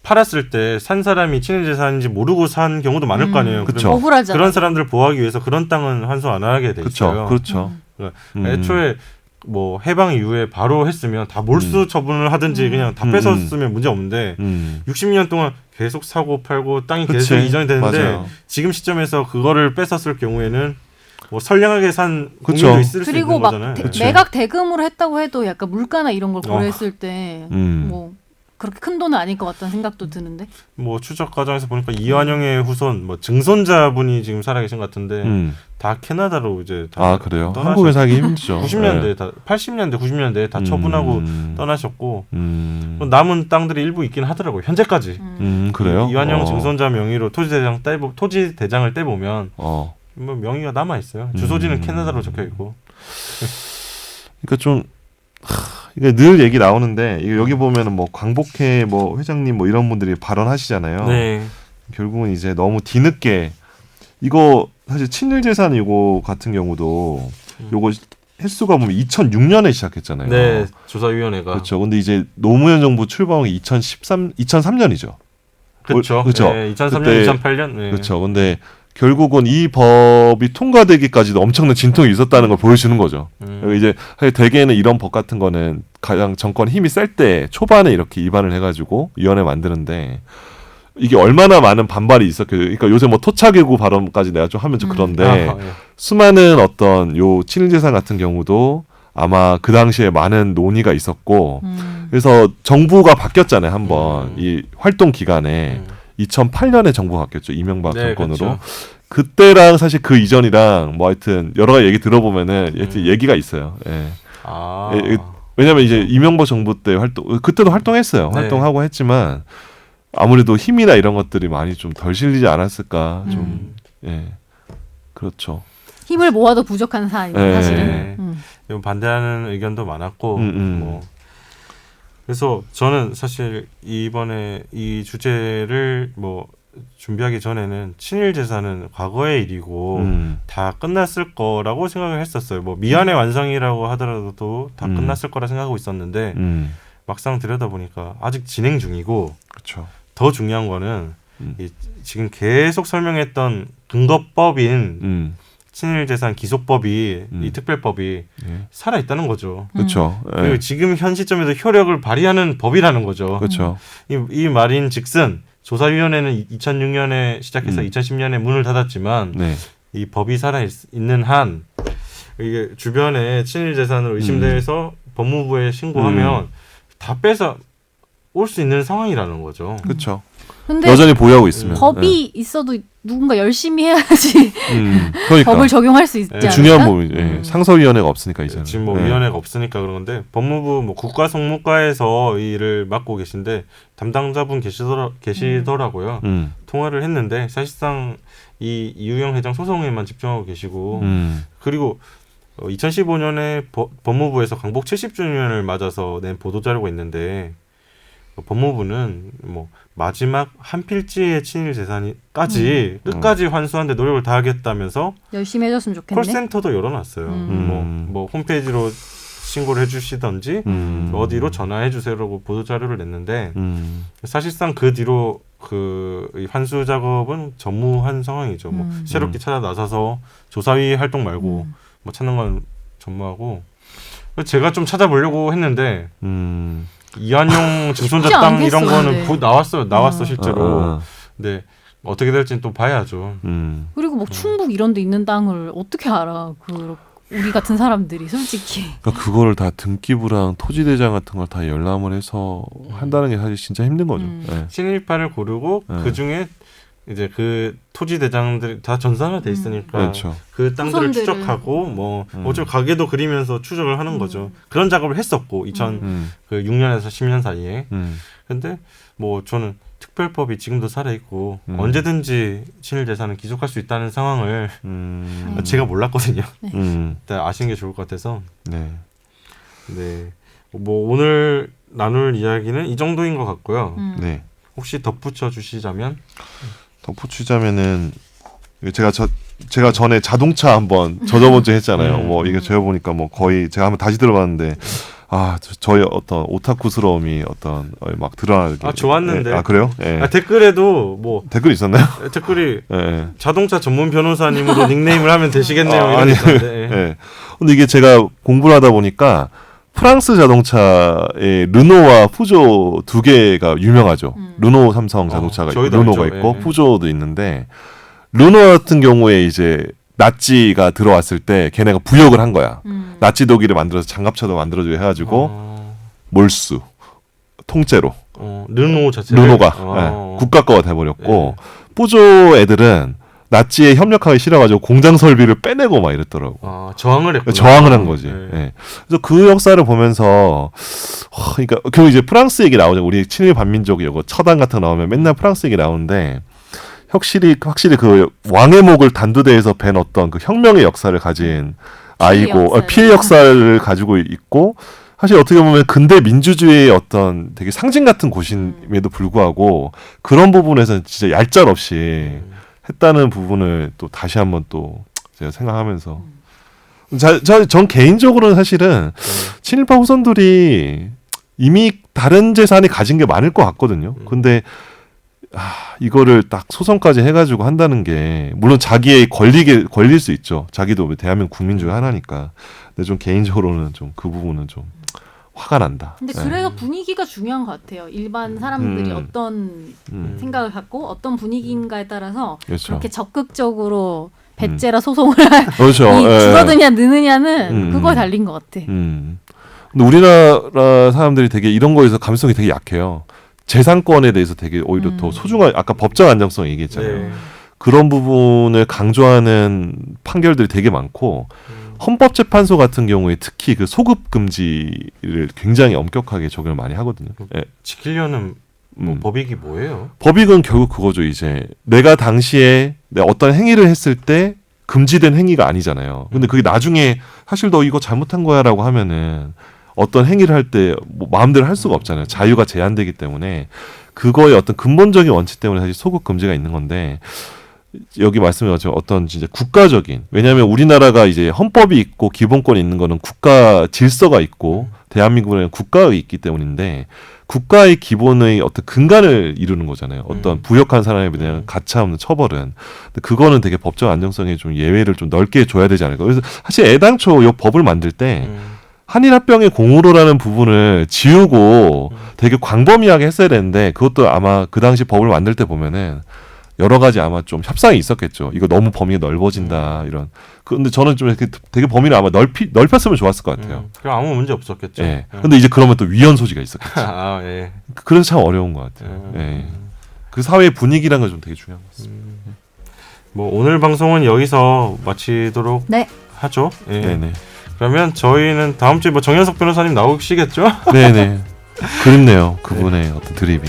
팔았을 때 산 사람이 친일재산인지 모르고 산 경우도 많을 거 아니에요. 그쵸. 억울하잖아. 그런 사람들을 보호하기 위해서 그런 땅은 환수 안 하게 돼 있어요. 그렇죠. 애초에 뭐 해방 이후에 바로 했으면 다 몰수 처분을 하든지 그냥 다 뺏었으면 문제 없는데 60년 동안 계속 사고 팔고 땅이 계속 이전이 되는데 맞아요. 지금 시점에서 그거를 뺏었을 경우에는 뭐 선량하게 산 그쵸. 국민도 있을 수 그리고 있는 막 거잖아요. 매각 대금으로 했다고 해도 약간 물가나 이런 걸 고려했을 때 뭐 그렇게 큰 돈은 아닐 것 같다는 생각도 드는데. 뭐 추적 과정에서 보니까 이완용의 후손, 뭐 증손자분이 지금 살아계신 것 같은데 다 캐나다로 이제 다 그래요. 떠나셨... 한국에 살기 힘들죠. 90년대 다 80년대 90년대 다 처분하고 떠나셨고 남은 땅들이 일부 있긴 하더라고요. 현재까지. 그래요? 이완용 증손자 명의로 토지 대장을 떼보면 뭐 명의가 남아 있어요. 주소지는 캐나다로 적혀 있고. 그러니까 좀 이게 늘 얘기 나오는데 여기 보면은 뭐 광복회 뭐 회장님 뭐 이런 분들이 발언하시잖아요. 네. 결국은 이제 너무 뒤늦게 이거 사실 친일재산 이거 같은 경우도 요거 횟수가 보면 2006년에 시작했잖아요. 네, 조사위원회가. 그렇죠. 근데 이제 노무현 정부 출범이 2003년이죠. 그렇죠. 그렇죠. 네, 2003년, 그때, 2008년. 네. 그렇죠. 근데 결국은 이 법이 통과되기까지도 엄청난 진통이 있었다는 걸 보여주는 거죠. 이제 대개는 이런 법 같은 거는 가장 정권 힘이 셀 때 초반에 이렇게 입안을 해가지고 위원회 만드는데 이게 얼마나 많은 반발이 있었겠어요. 그러니까 요새 뭐 토착외구 발언까지 내가 좀 하면 좀 그런데 예. 수많은 어떤 요 친일재산 같은 경우도 아마 그 당시에 많은 논의가 있었고 그래서 정부가 바뀌었잖아요. 한번 이 활동 기간에 2008년에 정부가 바뀌었죠. 이명박 네, 정권으로. 그렇죠. 그때랑 사실 그 이전이랑 뭐 하여튼 여러 가지 얘기 들어보면은 얘기가 있어요. 예. 왜냐면 이제 이명박 정부 때 그때도 활동했어요. 네. 활동하고 했지만 아무래도 힘이나 이런 것들이 많이 좀 덜 실리지 않았을까. 좀 예. 그렇죠. 힘을 모아도 부족한 사안입니다. 사실은. 반대하는 의견도 많았고 뭐 그래서 저는 사실 이번에 이 주제를 뭐 준비하기 전에는 친일 재산은 과거의 일이고 다 끝났을 거라고 생각을 했었어요. 뭐 미완의 완성이라고 하더라도 다 끝났을 거라 생각하고 있었는데 막상 들여다보니까 아직 진행 중이고 그렇죠. 더 중요한 거는 지금 계속 설명했던 근거법인 친일재산 기속법이 이 특별법이 살아 있다는 거죠. 그렇죠. 그리고 지금 현 시점에도 효력을 발휘하는 법이라는 거죠. 그렇죠. 이 말인즉슨 조사위원회는 2006년에 시작해서 2010년에 문을 닫았지만 이 법이 살아 있는 한 이게 주변에 친일재산을 의심돼서 법무부에 신고하면 다 뺏어 올 수 있는 상황이라는 거죠. 그렇죠. 근데 여전히 보유하고 있으면 법이 있어도 누군가 열심히 해야지 그러니까. 법을 적용할 수 있지 않을까? 중요한 부분. 상서위원회가 없으니까 이제 지금 뭐 위원회가 없으니까 그런 건데 법무부 뭐 국가송무과에서 이 일을 맡고 계신데 담당자분 계시더라고요. 통화를 했는데 사실상 이 이유영 회장 소송에만 집중하고 계시고 그리고 2015년에 법무부에서 강복 70주년을 맞아서 낸 보도자료가 있는데 법무부는 뭐 마지막 한 필지의 친일 재산까지 끝까지 환수하는데 노력을 다하겠다면서 열심히 해줬으면 좋겠네. 콜센터도 열어놨어요. 뭐 홈페이지로 신고를 해주시던지 어디로 전화해주세요라고 보도자료를 냈는데 사실상 그 뒤로 이 환수 작업은 전무한 상황이죠. 뭐 새롭게 찾아 나서서 조사위 활동 말고 뭐 찾는 건 전무하고 제가 좀 찾아보려고 했는데 이완용 증손자 땅 이런 거는 나왔어 실제로. 근데 어떻게 될지는 또 봐야죠. 그리고 뭐 충북 이런 데 있는 땅을 어떻게 알아? 우리 같은 사람들이 솔직히. 그러니까 그거를 다 등기부랑 토지대장 같은 걸 다 열람을 해서 한다는 게 사실 진짜 힘든 거죠. 친일파를 고르고 그 중에 이제 그 토지 대장들이 다 전산화돼 있으니까 그렇죠. 그 땅들을 추적하고 뭐 어차피 가게도 그리면서 추적을 하는 거죠. 그런 작업을 했었고 2006년에서 10년 사이에. 근데 뭐 저는 특별법이 지금도 살아 있고 언제든지 친일 재산을 기속할 수 있다는 상황을 제가 몰랐거든요. 아시는 게 좋을 것 같아서. 네. 뭐 오늘 나눌 이야기는 이 정도인 것 같고요. 네. 혹시 덧붙여 주시자면? 덧붙이자면은 제가 제가 전에 자동차 한번 저번 주에 했잖아요. 뭐 이게 제가 보니까 뭐 거의 제가 한번 다시 들어봤는데 저의 어떤 오타쿠스러움이 어떤 막 드러나게. 좋았는데. 그래요? 예. 댓글에도 뭐 댓글 있었나요? 댓글이 예. 자동차 전문 변호사님으로 닉네임을 하면 되시겠네요. 아니, 예. 근데 이게 제가 공부를 하다 보니까 프랑스 자동차의 르노와 푸조 두 개가 유명하죠. 르노 삼성 자동차가 있고 르노가 알죠. 있고 예. 푸조도 있는데 르노 같은 경우에 이제 나치가 들어왔을 때 걔네가 부역을 한 거야. 나치 독일을 만들어서 장갑차도 만들어주고 해가지고 몰수 통째로 르노 자체를 르노가 예, 국가 거가 돼버렸고 푸조 애들은 나치에 협력하기 싫어가지고 공장 설비를 빼내고 막 이랬더라고. 저항을 했구나. 저항을 한 거지. 네. 예. 그래서 그 역사를 보면서 그러니까 결국 이제 프랑스 얘기 나오죠. 우리 친일 반민족 이거 처단 같은 거 나오면 맨날 프랑스 얘기 나오는데 확실히 그 왕의 목을 단두대에서 벤 어떤 그 혁명의 역사를 가진 아이고 피해 역사를 가지고 있고 사실 어떻게 보면 근대 민주주의의 어떤 되게 상징 같은 곳임에도 불구하고 그런 부분에서는 진짜 얄짤없이 했다는 부분을 또 다시 한번 또 제가 생각하면서 전 개인적으로는 사실은 친일파 후손들이 이미 다른 재산이 가진 게 많을 것 같거든요. 근데 이거를 딱 소송까지 해가지고 한다는 게 물론 자기의 걸릴 수 있죠. 자기도 대한민국 국민 중에 하나니까. 근데 좀 개인적으로는 좀 그 부분은 좀 화가 난다. 근데 그래서 분위기가 중요한 것 같아요. 일반 사람들이 어떤 생각을 갖고 어떤 분위기인가에 따라서 그렇죠. 그렇게 적극적으로 배째라 소송을 그렇죠. 줄어드냐 느느냐는 그거에 달린 것 같아. 근데 우리나라 사람들이 되게 이런 거에서 감성이 되게 약해요. 재산권에 대해서 되게 오히려 더 소중한 아까 법적 안정성 얘기했잖아요. 네. 그런 부분을 강조하는 판결들이 되게 많고 헌법재판소 같은 경우에 특히 그 소급 금지를 굉장히 엄격하게 적용을 많이 하거든요. 예. 지키려는 법익이 뭐예요? 법익은 결국 그거죠. 이제 내가 당시에 어떤 행위를 했을 때 금지된 행위가 아니잖아요. 근데 그게 나중에 사실 너 이거 잘못한 거야라고 하면은 어떤 행위를 할 때 뭐 마음대로 할 수가 없잖아요. 자유가 제한되기 때문에 그거의 어떤 근본적인 원칙 때문에 사실 소급 금지가 있는 건데 여기 말씀해 주신 어떤 진짜 국가적인 왜냐하면 우리나라가 이제 헌법이 있고 기본권이 있는 거는 국가 질서가 있고 대한민국에는 국가의 있기 때문인데 국가의 기본의 어떤 근간을 이루는 거잖아요. 어떤 부역한 사람에 대한 가차없는 처벌은 근데 그거는 되게 법적 안정성에 좀 예외를 좀 넓게 줘야 되지 않을까. 그래서 사실 애당초 이 법을 만들 때 한일합병의 공으로라는 부분을 지우고 되게 광범위하게 했어야 되는데 그것도 아마 그 당시 법을 만들 때 보면은 여러 가지 아마 좀 협상이 있었겠죠. 이거 너무 범위가 넓어진다 이런. 근데 저는 좀 이렇게 되게 범위를 아마 넓혔으면 좋았을 것 같아요. 그럼 아무 문제 없었겠죠. 예. 근데 이제 그러면 또 위헌 소지가 있었겠죠. 예. 그래서 참 어려운 것 같아요. 예. 그 사회의 분위기라는 건 좀 되게 중요한 것 같습니다. 뭐 오늘 방송은 여기서 마치도록 네. 하죠. 예. 네네. 그러면 저희는 다음 주에 뭐 정현석 변호사님 나오시겠죠? 네네. 그립네요. 그분의 어떤 드립이.